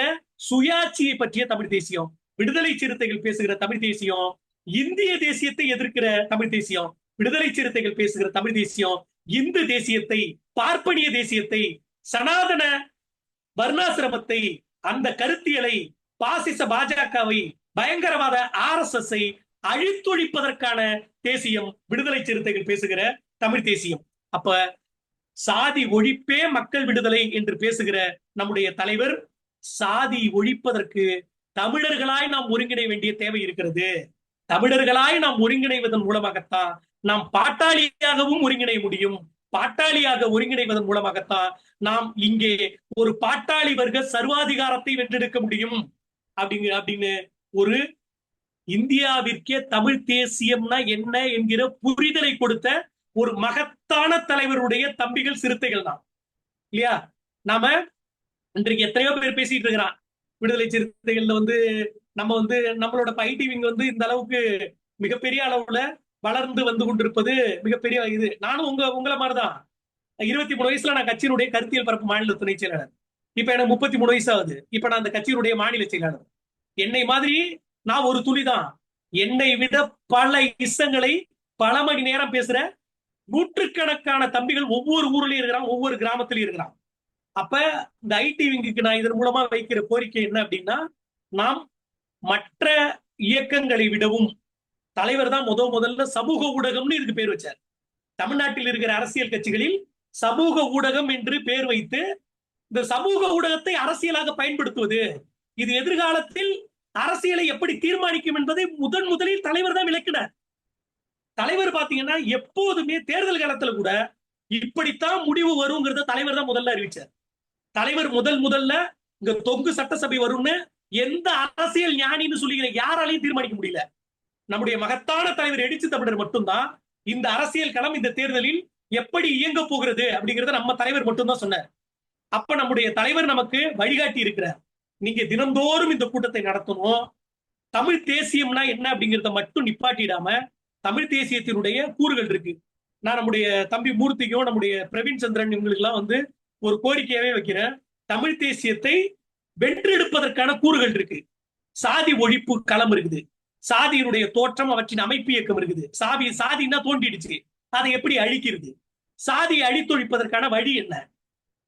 சுயாட்சியை பற்றிய தமிழ் தேசியம். விடுதலை சிறுத்தைகள் பேசுகிற தமிழ் தேசியம் இந்திய தேசியத்தை எதிர்க்கிற தமிழ் தேசியம். விடுதலை சிறுத்தைகள் பேசுகிற தமிழ் தேசியம் இந்து தேசியத்தை, பார்ப்பனிய தேசியத்தை, சனாதன வர்ணாசிரமத்தை, அந்த கருத்தியலை, பாசிச பாஜகவை, பயங்கரவாத RSS அழித்தொழிப்பதற்கான தேசியம் விடுதலை சிறுத்தைகள் பேசுகிற தமிழ் தேசியம். அப்ப சாதி ஒழிப்பே மக்கள் விடுதலை என்று பேசுகிற நம்முடைய தலைவர் சாதி ஒழிப்பதற்கு தமிழர்களாய் நாம் ஒருங்கிணை வேண்டிய தேவை இருக்கிறது. தமிழர்களாய் நாம் ஒருங்கிணைவதன் மூலமாகத்தான் நாம் பாட்டாளியாகவும் ஒருங்கிணை முடியும். பாட்டாளியாக ஒருங்கிணைவதன் மூலமாகத்தான் நாம் இங்கே ஒரு பாட்டாளி வர்க்க சர்வாதிகாரத்தை வென்றெடுக்க முடியும் அப்படின்னு ஒரு இந்தியாவிற்கே தமிழ் தேசியம்னா என்ன என்கிற புரிதலை கொடுத்த ஒரு மகத்தான தலைவருடைய தம்பிகள் சிறுத்தைகள் தான் இல்லையா. நாம இன்றைக்கு எத்தனையோ பேர் பேசிட்டு இருக்கிறான் விடுதலை சிறுத்தைகள்ல நம்மளோட பைடிவிங் இந்த அளவுக்கு மிகப்பெரிய அளவுல வளர்ந்து வந்து கொண்டிருப்பது மிகப்பெரிய இது. நானும் உங்களை மாதிரிதான் 23 வயசுல நான் கட்சியினுடைய கருத்தியல் பரப்பு மாநில துணை செயலாளர். இப்ப எனக்கு 33 வயசு ஆகுது. இப்ப நான் அந்த கட்சியினுடைய மாநில செயலாளர். என்னை மாதிரி நான் ஒரு துளிதான். என்னை விட பல இசங்களை பல மணி நேரம் பேசுற நூற்றுக்கணக்கான தம்பிகள் ஒவ்வொரு ஊர்லயும் இருக்கிறான், ஒவ்வொரு கிராமத்திலயும் இருக்கிறான். அப்ப இந்த ஐடி விங்குக்கு நான் இதன் மூலமா வைக்கிற கோரிக்கை என்ன அப்படின்னா, நாம் மற்ற இயக்கங்களை விடவும் தலைவர் தான் முதல்ல சமூக ஊடகம்னு இதுக்கு பேர் வச்சார். தமிழ்நாட்டில் இருக்கிற அரசியல் கட்சிகளில் சமூக ஊடகம் என்று பேர் வைத்து இந்த சமூக ஊடகத்தை அரசியலாக பயன்படுத்துவது, இது எதிர்காலத்தில் அரசியலை எப்படி தீர்மானிக்கும் என்பதை முதலில் தலைவர் தான் விளக்கினார். தலைவர் பாத்தீங்கன்னா எப்போதுமே தேர்தல் காலத்துல கூட இப்படித்தான் முடிவு வருங்கிறத தலைவர் தான் முதல்ல அறிவிச்சார். தலைவர் முதல்ல இங்க தொங்கு சட்டசபை வரும்னு எந்த அரசியல் ஞானின்னு சொல்லிக்கிற யாராலையும் தீர்மானிக்க முடியல. நம்முடைய மகத்தான தலைவர் எழுச்சி தமிழர் மட்டும்தான் இந்த அரசியல் களம் இந்த தேர்தலில் எப்படி இயங்க போகிறது அப்படிங்கறத நம்ம தலைவர் மட்டும்தான் சொன்னார். அப்ப நம்முடைய தலைவர் நமக்கு வழிகாட்டி இருக்கிறார். நீங்க தினந்தோறும் இந்த கூட்டத்தை நடத்தணும். தமிழ் தேசியம்னா என்ன அப்படிங்கிறத மட்டும் நிப்பாட்டிடாம தமிழ் தேசியத்தினுடைய கூறுகள் இருக்கு. நான் நம்முடைய தம்பி மூர்த்திக்கும் நம்முடைய பிரவீன் சந்திரன் இவங்களுக்கு எல்லாம் ஒரு கோரிக்கையாவே வைக்கிறேன். தமிழ் தேசியத்தை வென்றெடுப்பதற்கான கூறுகள் இருக்கு. சாதி ஒழிப்பு களம் இருக்குது, சாதியினுடைய தோற்றம், அவற்றின் அமைப்பு இயக்கம் இருக்குது. சாதினா தோண்டிடுச்சு, அதை எப்படி அழிக்கிறது, சாதியை அழித்தொழிப்பதற்கான வழி என்ன,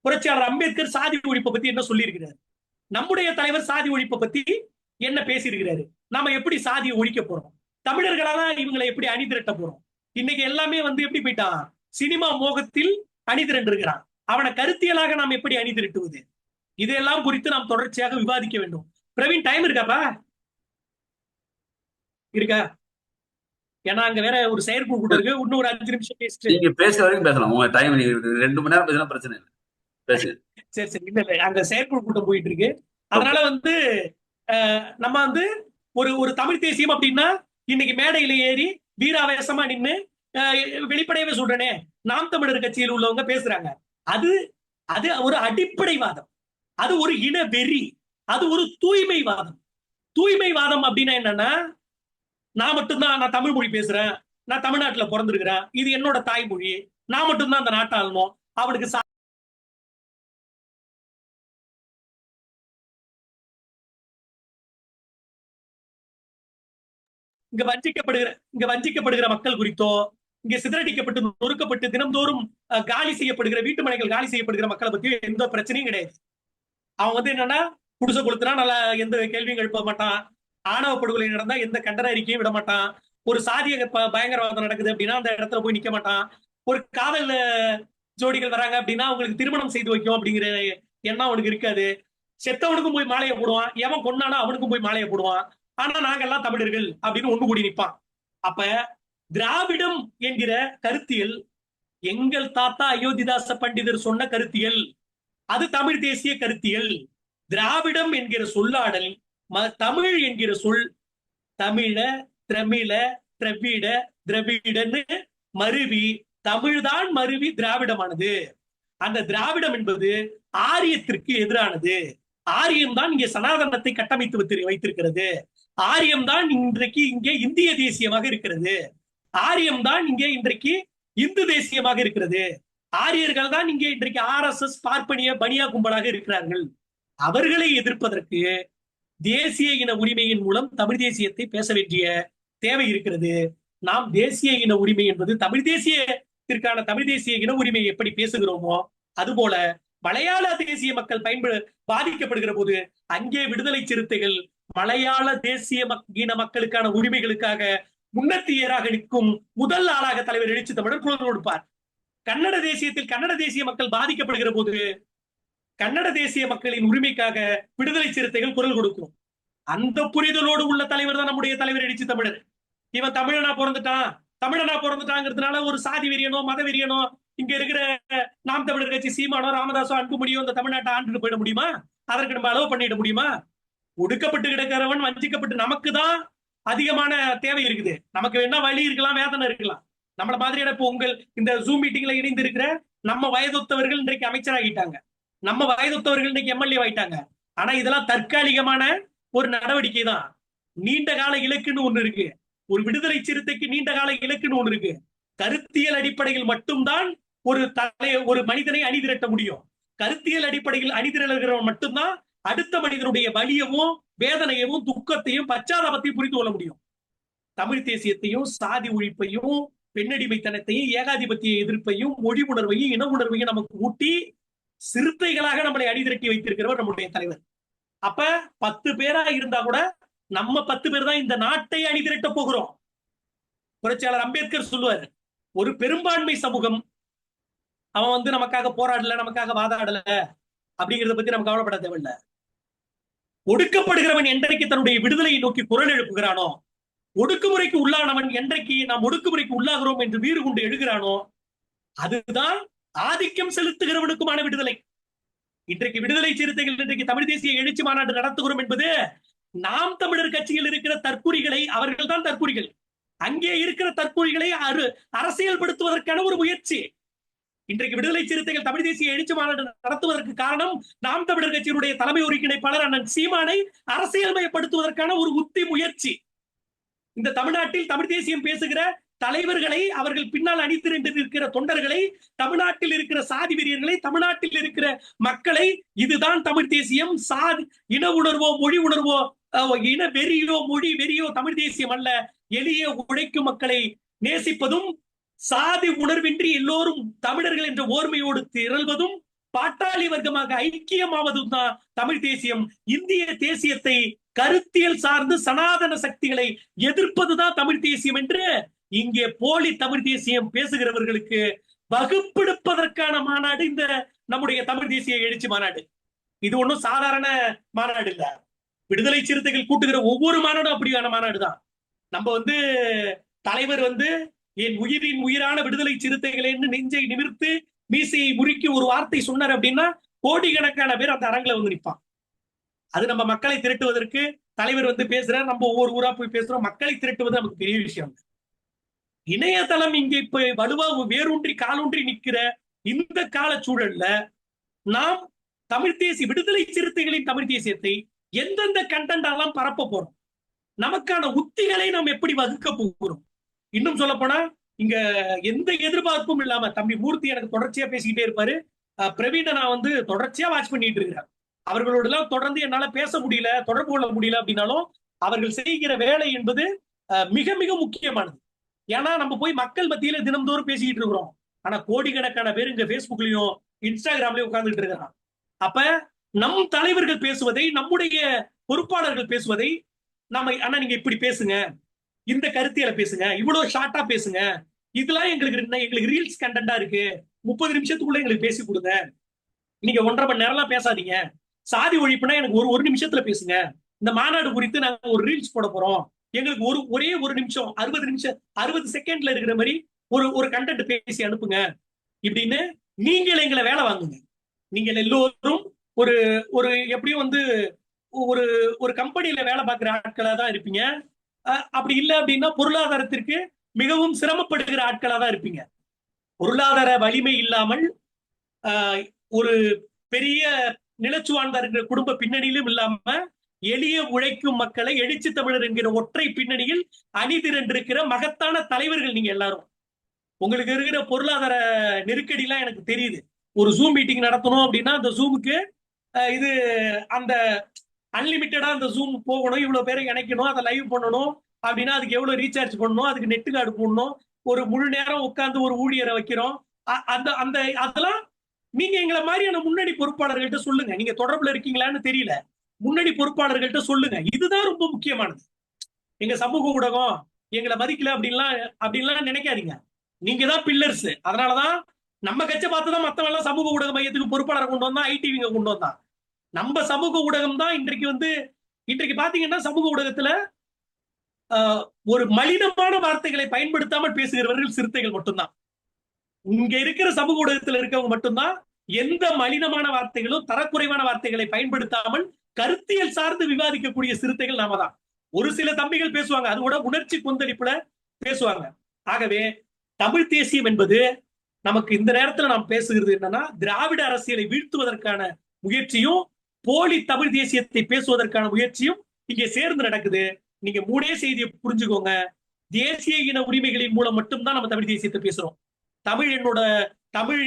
புரட்சியாளர் அம்பேத்கர் சாதி ஒழிப்பை பத்தி என்ன சொல்லி இருக்கிறார், நம்முடைய தலைவர் சாதி ஒழிப்பை பத்தி என்ன பேசியிருக்கிறாரு, நாம எப்படி சாதியை ஒழிக்க போறோம், தமிழர்களால இவங்களை எப்படி அணிதிரட்ட போறோம். இன்னைக்கு எல்லாமே எப்படி போயிட்டான், சினிமா மோகத்தில் அணிதிரண்டு இருக்கிறான். அவனை கருத்தியலாக நாம் எப்படி அணிதிரட்டுவது, இதையெல்லாம் குறித்து நாம் தொடர்ச்சியாக விவாதிக்க வேண்டும். பிரவீன், டைம் இருக்காப்பா? இருக்கா? ஏன்னா அங்க வேற ஒரு செயற்குழு கூட்டம் இருக்கு. இன்னும் ஒரு 5 நிமிஷம் பேசிட்டு
நீங்க பேசுற வரைக்கும் பேசலாம். உங்க டைம் 2 மணி நேரம் பேசினா பிரச்சனை இல்லை.
சரி இல்ல அங்க செயற்குழு கூட்டம் போயிட்டு இருக்கு. அதனால நம்ம ஒரு தமிழ் தேசியம் அப்படின்னா இன்னைக்கு மேடையில ஏறி வீராவேசமா நின்று வெளிப்படையவே சொல்றேனே, நாம் தமிழர் கட்சியில் உள்ளவங்க பேசுறாங்க. அது ஒரு அடிப்படைவாதம், அது ஒரு இன வெறி, அது ஒரு தூய்மைவாதம். தூய்மைவாதம் அப்படின்னா என்னன்னா, நான் மட்டும்தான் நான் தமிழ் மொழி பேசுறேன், நான் தமிழ்நாட்டுல பிறந்திருக்கிறேன், இது என்னோட தாய்மொழி, நான் மட்டும்தான் அந்த நாட்டை ஆளணும், அவனுக்கு இங்க வஞ்சிக்கப்படுகிற மக்கள் குறித்தோ, இங்க சிதறடிக்கப்பட்டு நொறுக்கப்பட்டு தினம்தோறும் காலி செய்யப்படுகிற வீட்டு மனைகள் காலி செய்யப்படுகிற மக்களை பத்தி எந்த பிரச்சனையும் கிடையாது. அவன் என்னன்னா குடிசை கொளுத்துனா நல்லா எந்த கேள்வியும் எழுப்ப மாட்டான், ஆணவ படுகொலை நடந்தா எந்த கண்டன அறிக்கையும் விட மாட்டான், ஒரு சாதிய பயங்கரவாதம் நடக்குது அப்படின்னா அந்த இடத்துல போய் நிக்க மாட்டான், ஒரு காதல் ஜோடிகள் வராங்க அப்படின்னா அவங்களுக்கு திருமணம் செய்து வைக்கும் அப்படிங்கிற எண்ணம் அவனுக்கு இருக்காது. செத்தவனுக்கும் போய் மாலையை போடுவான், எவன் கொண்டானா அவனுக்கும் போய் மாலையை போடுவான். ஆனா நாங்கெல்லாம் தமிழர்கள் அப்படின்னு ஒண்ணு கூடி நிற்பான். அப்ப திராவிடம் என்கிற கருத்தியல் எங்கள் தாத்தா அயோத்திதாச பண்டிதர் சொன்ன கருத்தியல், அது தமிழ் தேசிய கருத்தியல். திராவிடம் என்கிற சொல்லாடல், தமிழ் என்கிற சொல் தமிழ, திரமிழ, திரவிட, திரவிடன்னு மருவி தமிழ்தான் மருவி திராவிடமானது. அந்த திராவிடம் என்பது ஆரியத்திற்கு எதிரானது. ஆரியம் தான் இங்கே சனாதனத்தை கட்டமைத்து வைத்திருக்கிறது. ஆரியம் தான் இன்றைக்கு இங்கே இந்திய தேசியமாக இருக்கிறது. ஆரியம் தான் இங்கே இன்றைக்கு இந்து தேசியமாக இருக்கிறது. ஆரியர்கள் தான் இங்கே இன்றைக்கு RSS பார்ப்பனிய பனியா கும்பலாக இருக்கிறார்கள். அவர்களை எதிர்ப்பதற்கு தேசிய இன உரிமையின் மூலம் தமிழ் தேசியத்தை பேச வேண்டிய தேவை இருக்கிறது. நாம் தேசிய இன உரிமை என்பது தமிழ் தேசியத்திற்கான தமிழ் தேசிய இன உரிமையை எப்படி பேசுகிறோமோ அதுபோல மலையாள தேசிய மக்கள் பாதிக்கப்படுகிற போது அங்கே விடுதலை சிறுத்தைகள் மலையாள தேசிய இன மக்களுக்கான உரிமைகளுக்காக முன்னத்தியராக நிற்கும் முதல் ஆளாக தலைவர் எழுச்சி தமிழர் குரல் கொடுப்பார். கன்னட தேசியத்தில் கன்னட தேசிய மக்கள் பாதிக்கப்படுகிற போது கன்னட தேசிய மக்களின் உரிமைக்காக விடுதலை சிறுத்தைகள் குரல் கொடுக்கும். அந்த புரிதலோடு உள்ள தலைவர் தான் நம்முடைய தலைவர் எழுச்சி தமிழர். இவன் தமிழனா பிறந்துட்டாங்கிறதுனால ஒரு சாதி வெறியனோ மத வெறியனோ இங்க இருக்கிற நாம் தமிழர் கட்சி சீமானோ ராமதாசோ அன்புமணியோ இந்த தமிழ்நாட்டை ஆண்டு போயிட முடியுமா? அதற்கு நம்ம அளவு பண்ணிட முடியுமா? ஒடுக்கப்பட்டு கிடக்கிறவன் வஞ்சிக்கப்பட்டு நமக்கு தான் அதிகமான தேவை இருக்குது. நமக்கு வேணா வலி இருக்கலாம், வேதனை இருக்கலாம். நம்மள மாதிரியான இப்போ உங்கள் இந்த ஜூம் மீட்டிங்ல இணைந்து இருக்கிற நம்ம வயதொத்தவர்கள் இன்றைக்கு அமைச்சராகிட்டாங்க, நம்ம வயதொத்தவர்கள் இன்றைக்கு எம்எல்ஏ ஆயிட்டாங்க. ஆனா இதெல்லாம் தற்காலிகமான ஒரு நடவடிக்கை தான். நீண்ட கால இலக்குன்னு ஒண்ணு இருக்கு. ஒரு விடுதலை சிறுத்தைக்கு நீண்ட கால இலக்குன்னு ஒண்ணு இருக்கு. கருத்தியல் அடிப்படையில் மட்டும்தான் ஒரு மனிதனை அணிதிரட்ட முடியும். கருத்தியல் அடிப்படையில் அணிதிரளுகிறவன் மட்டும்தான் அடுத்த மனிதனுடைய வலியவும் வேதனையவும் துக்கத்தையும் பச்சாதாபத்தையும் புரிந்து கொள்ள முடியும். தமிழ் தேசியத்தையும் சாதி ஒழிப்பையும் பெண்ணடிமைத்தனத்தையும் ஏகாதிபத்திய எதிர்ப்பையும் மொழி உணர்வையும் இன உணர்வையும் நமக்கு ஊட்டி சிறுத்தைகளாக நம்மளை அணிதிரட்டி வைத்திருக்கிறவர் நம்முடைய தலைவர். அப்ப 10 பேரா இருந்தா கூட நம்ம 10 பேர் தான் இந்த நாட்டை அணிதிரட்ட போகிறோம். புரட்சியாளர் அம்பேத்கர் சொல்லுவார், ஒரு பெரும்பான்மை சமூகம் அவன் நமக்காக போராடல, நமக்காக வாதாடல அப்படிங்கிறத பத்தி நம்ம கவலைப்பட தேவையில்லை. ஒடுக்கப்படுகிறவன் என்றைக்கு தன்னுடைய விடுதலையை நோக்கி குரல் எழுப்புகிறானோ, ஒடுக்குமுறைக்கு உள்ளானவன் என்றைக்கு நாம் ஒடுக்குமுறைக்கு உள்ளாகிறோம் என்று வீறு கொண்டு எழுகிறானோ அதுதான் ஆதிக்கம் செலுத்துகிறவனுக்குமான விடுதலை. இன்றைக்கு விடுதலை சிறுத்தைகள் இன்றைக்கு தமிழ் தேசிய எழுச்சி மாநாடு நடத்துகிறோம் என்பது நாம் தமிழர் கட்சியில் இருக்கிற தற்குறிகளை, அவர்கள் தான் தற்குறிகள், அங்கே இருக்கிற தற்குறிகளை அரசியல்படுத்துவதற்கான ஒரு முயற்சி. இன்றைக்கு விடுதலை சிறுத்தைகள் தமிழ் தேசிய எழுச்சி மாநாடு நடத்துவதற்கு காரணம் நாம் தமிழர் கட்சியினுடைய தலைமை ஒருங்கிணைப்பாளர் அண்ணன் சீமானை அரசியல்மயப்படுத்துவதற்கான ஒரு உத்தி முயற்சி. இந்த தமிழ்நாட்டில் தமிழ் தேசியம் பேசுகிற தலைவர்களை, அவர்கள் பின்னால் அணிதிரண்டு இருக்கிற தொண்டர்களை, தமிழ்நாட்டில் இருக்கிற சாதி வெறியர்களை, தமிழ்நாட்டில் இருக்கிற மக்களை, இதுதான் தமிழ் தேசியம், சாதி இன உணர்வோ மொழி உணர்வோ இன வெறியோ மொழி வெறியோ தமிழ் தேசியம் அல்ல, எளிய உழைக்கும் மக்களை நேசிப்பதும் சாதி உணர்வின்றி எல்லோரும் தமிழர்கள் என்ற ஓர்மையோடு திரள்வதும் பாட்டாளி வர்க்கமாக ஐக்கியமாவதும் தான் தமிழ் தேசியம். இந்திய தேசியத்தை கருத்தியல் சார்ந்து சனாதன சக்திகளை எதிர்ப்பதுதான் தமிழ் தேசியம் என்று இங்கே போலி தமிழ் தேசியம் பேசுகிறவர்களுக்கு வகுப்பெடுப்பதற்கான மாநாடு இந்த நம்முடைய தமிழ் தேசிய எழுச்சி மாநாடு. இது ஒன்றும் சாதாரண மாநாடு இல்ல. விடுதலை சிறுத்தைகள் கூட்டுகிற ஒவ்வொரு மாநாடும் அப்படியான மாநாடு தான். நம்ம தலைவர் என் உயிரின் உயிரான விடுதலை சிறுத்தைகள் என்று நெஞ்சை நிமிர்த்து மீசையை முறுக்கி ஒரு வார்த்தை சொன்னார் அப்படின்னா கோடிக்கணக்கான பேர் அந்த அரங்கில நிற்பான். அது நம்ம மக்களை திரட்டுவதற்கு தலைவர் பேசுறார், நம்ம ஒவ்வொரு ஊரா போய் பேசுறோம். மக்களை திரட்டுவது நமக்கு பெரிய விஷயம். இணையதளம் இங்கே இப்ப வலுவா வேரூன்றி காலூன்றி நிற்கிற இந்த கால சூழல்ல நாம் தமிழ் தேசிய விடுதலை சிறுத்தைகளின் தமிழ் தேசியத்தை எந்தெந்த கண்டென்ட் எல்லாம் பரப்ப போறோம், நமக்கான உத்திகளை நாம் எப்படி வகுக்க போகிறோம். இன்னும் சொல்ல போனா இங்க எந்த எதிர்பார்ப்பும் இல்லாம தம்பி மூர்த்தி எனக்கு தொடர்ச்சியா பேசிக்கிட்டே இருப்பாரு. பிரவீனை நான் தொடர்ச்சியா வாட்ச் பண்ணிட்டு இருக்கிறேன். அவர்களோட எல்லாம் தொடர்ந்து என்னால பேச முடியல, தொடர்பு கொள்ள முடியல அப்படின்னாலும் அவர்கள் செய்கிற வேலை என்பது மிக மிக முக்கியமானது. ஏன்னா நம்ம போய் மக்கள் மத்தியில தினம்தோறும் பேசிக்கிட்டு இருக்கிறோம். ஆனா கோடிக்கணக்கான பேர் இங்க பேஸ்புக்லயும் இன்ஸ்டாகிராம்லயும் உட்கார்ந்துட்டு இருக்கிறான். அப்ப நம் தலைவர்கள் பேசுவதை, நம்முடைய பொறுப்பாளர்கள் பேசுவதை ஆனா நீங்க இப்படி பேசுங்க, இந்த கருத்தியல பேசுங்க, இவ்வளவு ஷார்ட்டா பேசுங்க, இதெல்லாம் எங்களுக்கு ரீல்ஸ் கண்டென்ட்டா இருக்கு, 30 நிமிஷத்துக்குள்ள எங்களுக்கு பேசி கொடுங்க, நீங்க 1.5 மணி நேரம்லாம் பேசாதீங்க, சாதி ஒழிப்புனா எனக்கு ஒரு நிமிஷத்துல பேசுங்க, இந்த மாநாடு குறித்து நாங்க ஒரு ரீல்ஸ் போட போறோம், எங்களுக்கு ஒரே ஒரு நிமிஷம் 60 செகண்ட்ல இருக்கிற மாதிரி ஒரு கண்டென்ட் பேசி அனுப்புங்க இப்படின்னு நீங்கள் எங்களை வேலை வாங்குங்க. நீங்கள் எல்லோரும் ஒரு எப்படியும் ஒரு கம்பெனியில வேலை பார்க்கிற ஆட்களா தான் இருப்பீங்க. அப்படி இல்லை அப்படின்னா பொருளாதாரத்திற்கு மிகவும் சிரமப்படுகிற ஆட்களா தான் இருப்பீங்க. பொருளாதார வலிமை இல்லாமல் ஒரு பெரிய நிலச்சுவாழ்ந்தா இருக்கிற குடும்ப பின்னணியிலும் இல்லாம எளிய உழைக்கும் மக்களை எழுச்சி தமிழர் என்கிற ஒற்றை பின்னணியில் அணிதிரண்டிருக்கிற மகத்தான தலைவர்கள் நீங்க எல்லாரும். உங்களுக்கு இருக்கிற பொருளாதார நெருக்கடி எல்லாம் எனக்கு தெரியுது. ஒரு ஜூம் மீட்டிங் நடத்தணும் அப்படின்னா அந்த ஜூமுக்கு இது அந்த அன்லிமிட்டடா அந்த ஜூம் போகணும், இவ்வளவு பேரை இணைக்கணும், அதை லைவ் பண்ணணும் அப்படின்னா அதுக்கு எவ்வளவு ரீசார்ஜ் பண்ணணும், அதுக்கு நெட்டு கார்டு போடணும், ஒரு முழு நேரம் உட்கார்ந்து ஒரு ஊழியரை வைக்கிறோம். அந்த அந்த அதெல்லாம் நீங்க எங்களை மாதிரியான முன்னணி பொறுப்பாளர்கள்ட்ட சொல்லுங்க. நீங்க தொடர்புல இருக்கீங்களான்னு தெரியல, முன்னணி பொறுப்பாளர்கள்ட்ட சொல்லுங்க. இதுதான் ரொம்ப முக்கியமானது. எங்க சமூக ஊடகம் எங்களை மதிக்கல அப்படின்லாம் நினைக்காதீங்க. நீங்க தான் பில்லர்ஸ். அதனாலதான் நம்ம கட்சியை பார்த்துதான் மத்தவங்க எல்லாம் சமூக ஊடக மையத்துக்கு பொறுப்பாளர் கொண்டு வந்தா, ஐடிவிங்க கொண்டு வந்தான். நம்ம சமூக ஊடகம் தான் இன்றைக்கு பாத்தீங்கன்னா சமூக ஊடகத்துல ஒரு மலினமான வார்த்தைகளை பயன்படுத்தாமல் பேசுகிறவர்கள் சிறுத்தைகள் மட்டும்தான். இங்க இருக்கிற சமூக ஊடகத்தில் இருக்கவங்க மட்டும்தான் எந்த மலினமான வார்த்தைகளும் தரக்குறைவான வார்த்தைகளை பயன்படுத்தாமல் கருத்தியல் சார்ந்து விவாதிக்கக்கூடிய சிறுத்தைகள் நாம தான். ஒரு சில தம்பிகள் பேசுவாங்க, அது கூட உணர்ச்சி கொந்தளிப்புல பேசுவாங்க. ஆகவே தமிழ் தேசியம் என்பது நமக்கு இந்த நேரத்தில் நாம் பேசுகிறது என்னன்னா, திராவிட அரசியலை வீழ்த்துவதற்கான முயற்சியும் போலி தமிழ் தேசியத்தை பேசுவதற்கான முயற்சியும் இங்கே சேர்ந்து நடக்குது. நீங்க மூணே செய்தியை புரிஞ்சுக்கோங்க. தேசிய இன உரிமைகளின் மூலம் மட்டும்தான் நம்ம தமிழ் தேசியத்தை பேசுறோம். தமிழ்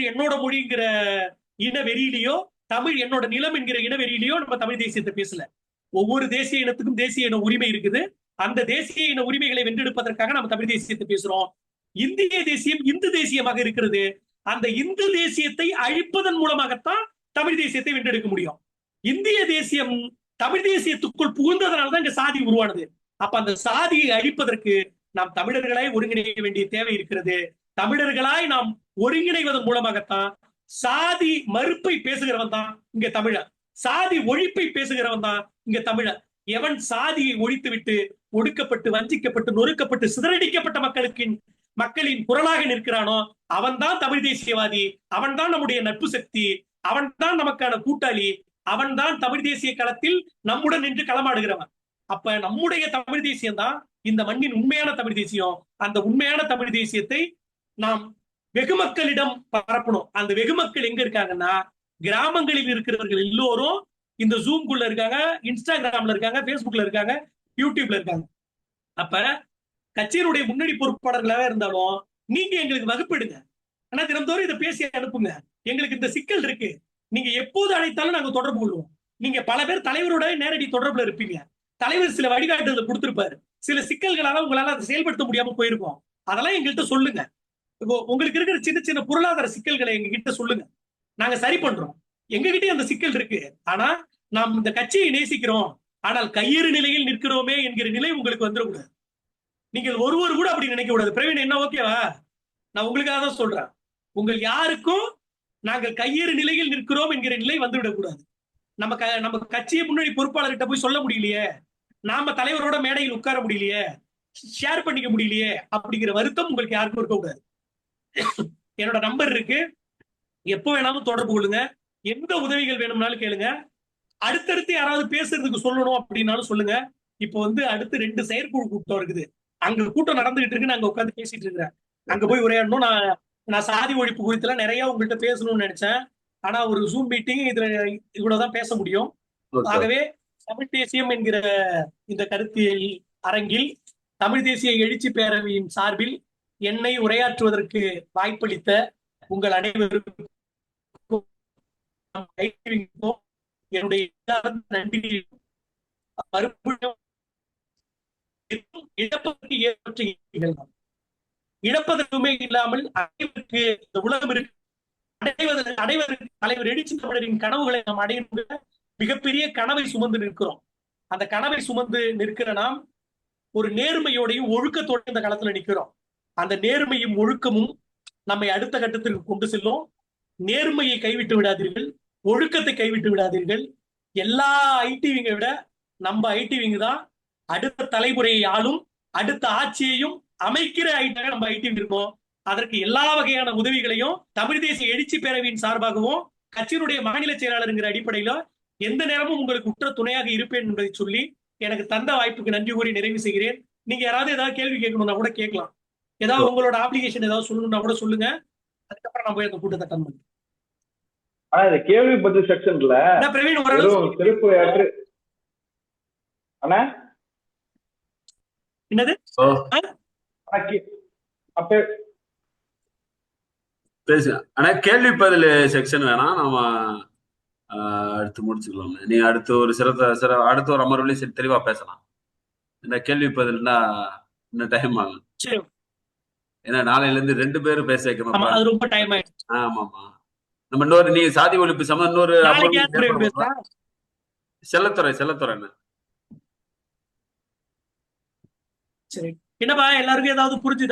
என்னோட மொழிங்கிற இன வெறியிலையோ, தமிழ் என்னோட நிலம் என்கிற இன வெறியிலையோ நம்ம தமிழ் தேசியத்தை பேசல. ஒவ்வொரு தேசிய இனத்துக்கும் தேசிய இன உரிமை இருக்குது. அந்த தேசிய இன உரிமைகளை வென்றெடுப்பதற்காக நம்ம தமிழ் தேசியத்தை பேசுறோம். இந்திய தேசியம் இந்து தேசியமாக இருக்கிறது. அந்த இந்து தேசியத்தை அழிப்பதன் மூலமாகத்தான் தமிழ் தேசியத்தை வென்றெடுக்க முடியும். இந்திய தேசியம் தமிழ் தேசியத்துக்குள் புகுந்ததனால்தான் இங்க சாதி உருவானது. அப்ப அந்த சாதியை அழிப்பதற்கு நாம் தமிழர்களாய் ஒருங்கிணைக்க வேண்டிய தேவை இருக்கிறது. தமிழர்களாய் நாம் ஒருங்கிணைவதன் மூலமாகத்தான் சாதி மறுப்பை பேசுகிறவன் தான் இங்க தமிழர், சாதி ஒழிப்பை பேசுகிறவன் தான் இங்க தமிழர். எவன் சாதியை ஒழித்து விட்டு ஒடுக்கப்பட்டு வஞ்சிக்கப்பட்டு நொறுக்கப்பட்டு சிதறடிக்கப்பட்ட மக்களின் குரலாக நிற்கிறானோ அவன் தான் தமிழ் தேசியவாதி. அவன் தான் நம்முடைய நட்பு சக்தி. அவன் தான் நமக்கான கூட்டாளி. அவன் தான் தமிழ் தேசிய களத்தில் நம்முடன் நின்று களமாடுகிறவன். அப்ப நம்முடைய தமிழ் தேசியம் தான் இந்த மண்ணின் உண்மையான தமிழ் தேசியம். அந்த உண்மையான தமிழ் தேசியத்தை நாம் வெகுமக்களிடம் பரப்பணும். அந்த வெகுமக்கள் எங்க இருக்காங்கன்னா, கிராமங்களில் இருக்கிறவர்கள் எல்லோரும் இந்த ஜூம்குள்ள இருக்காங்க, இன்ஸ்டாகிராம்ல இருக்காங்க, பேஸ்புக்ல இருக்காங்க, யூடியூப்ல இருக்காங்க. அப்ப கட்சியினுடைய முன்னணி பொறுப்பாளர்களாக இருந்தாலும் நீங்க எங்களுக்கு வகுப்பிடுங்க. ஆனா தினந்தோறும் இதை பேசி அனுப்புங்க. எங்களுக்கு இந்த சிக்கல் இருக்கு, நீங்க எப்போது அழைத்தாலும் நாங்க தொடர்பு கொள்வோம். நீங்க பல பேர் தலைவரோட நேரடி தொடர்புல இருப்பீங்க. தலைவர் சில வழிகாட்டுதலை கொடுத்திருப்பாரு. சில சிக்கல்களால உங்களால அதை செயல்படுத்த முடியாம போயிருக்கும். அதெல்லாம் எங்கள்கிட்ட சொல்லுங்க. இப்போ உங்களுக்கு இருக்கிற சின்ன சின்ன பொருளாதார சிக்கல்களை எங்க கிட்ட சொல்லுங்க, நாங்க சரி பண்றோம். எங்ககிட்டயும் அந்த சிக்கல் இருக்கு. ஆனா நாம் இந்த கட்சியை நேசிக்கிறோம், ஆனால் கையேறு நிலையில் நிற்கிறோமே என்கிற நிலை உங்களுக்கு வந்துடக்கூடாது. நீங்கள் ஒருவர் கூட அப்படி நினைக்க கூடாது. பிரவீன் என்ன ஓகேவா? நான் உங்களுக்காக தான் சொல்றேன். உங்கள் யாருக்கும் நாங்கள் கையேறு நிலையில் நிற்கிறோம் என்கிற நிலை வந்துவிடக் கூடாது. நம்ம கட்சியை முன்னாடி பொறுப்பாளர்கிட்ட போய் சொல்ல முடியலையே, நாம தலைவரோட மேடையில் உட்கார முடியலையே, ஷேர் பண்ணிக்க முடியலையே அப்படிங்கிற வருத்தம் உங்களுக்கு யாருக்கும் இருக்கக்கூடாது. என்னோட நம்பர் இருக்கு, எப்போ வேணாலும் தொடர்பு கொள்ளுங்க. எந்த உதவிகள் வேணும்னாலும் கேளுங்க. அடுத்தடுத்து யாராவது பேசுறதுக்கு சொல்லணும் அப்படின்னாலும் சொல்லுங்க. இப்போ அடுத்து 2 செயற்குழு கூட்டம் இருக்குது. அங்க கூட்டம் நடந்துகிட்டு இருக்கு, நாங்க உட்காந்து பேசிட்டு இருக்கிறேன். அங்க போய் உரையாடணும். நான் சாதி ஒழிப்பு குறித்து நிறைய உங்கள்கிட்ட பேசணும்னு நினைச்சேன். ஆனா ஒரு ஜூம் மீட்டிங் இதுல இவ்வளவுதான் பேச முடியும். ஆகவே தமிழ் தேசியம் என்கிற இந்த கருத்தியல் அரங்கில் தமிழ் தேசிய எழுச்சி பேரவையின் சார்பில் என்னை உரையாற்றுவதற்கு வாய்ப்பளித்த உங்கள் அனைவருக்கும் என்னுடைய நன்றியையும் இழப்பதற்குமே இல்லாமல் அனைவருக்கு இந்த உலகம் இருக்கு. அடைவதற்கு தலைவர் எழுச்சி தமிழரின் கனவுகளை நாம் அடைகின்ற மிகப்பெரிய கனவை சுமந்து நிற்கிறோம். அந்த கனவை சுமந்து நிற்கிற நாம் ஒரு நேர்மையோடையும் ஒழுக்கத்தோடையும் இந்த களத்துல நிற்கிறோம். அந்த நேர்மையும் ஒழுக்கமும் நம்மை அடுத்த கட்டத்திற்கு கொண்டு செல்லும். நேர்மையை கைவிட்டு விடாதீர்கள், ஒழுக்கத்தை கைவிட்டு விடாதீர்கள். எல்லா ஐடிவிங்க விட நம்ம ஐடிவிங்க தான் அடுத்த தலைமுறையை ஆளும், அடுத்த ஆட்சியையும் அமைக்கிற ஐட்டாக நம்ம ஐடிவிங்க இருக்கோம். அதற்கு எல்லா வகையான உதவிகளையும் தமிழ் தேசிய எழுச்சி பேரவையின் சார்பாகவும் கட்சியினுடைய மாநில செயலாளருங்கிற அடிப்படையில எந்த நேரமும் உங்களுக்கு உற்ற துணையாக இருப்பேன் என்பதை சொல்லி எனக்கு தந்த வாய்ப்புக்கு நன்றி கூறி நிறைவு செய்கிறேன். நீங்க ஏதாவது கேள்வி கேட்கணும்னா கூட கேட்கலாம். ஏதாவது உங்களோட ஆப்ளிகேஷன் ஏதாவது சொல்லணும்னா கூட சொல்லுங்க. அதுக்கப்புறம் நான் போய் அந்த கூட்டத்தை அட்டெண்ட் பண்ணுறேன்.
ஆனா இந்த கேள்வி பதில் செக்ஷன்ல
என்ன பிரவீன் ஓரளவு
வெறும் சிறப்பு ஏற்று ஆனா
என்னது
ஓ
ஆனா அப்ப
பேசுங்க. ஆனா கேள்வி பதில் செக்ஷன் வேணாம், நம்ம அடுத்து முடிச்சுக்கலாம். நீ அடுத்து ஒரு அடுத்த ஒரு அமர்வுலயும் சரி தெளிவா பேசலாம். இந்த கேள்வி பதில்னா இன்னும் டைம் ஆகும்.
சரி
ஏன்னா நாளையில இருந்து 2 பேரும் பேச வைக்கணும்.
ஆமா அது ரொம்ப டைம் ஆயிடுச்சு.
ஆமாமா. நம்ம இன்னொரு நீ சாதி ஒழிப்பு சம்பந்தம் இன்னொரு
நாளைக்கு யார்
அமர்வு
பிரவீன்
ஏற்பாடு
பேசுறா?
பண்ணலாம். செல்லத்துறை
சரி என்னப்பா எல்லாருக்கும் ஏதாவது புரிஞ்சுதா?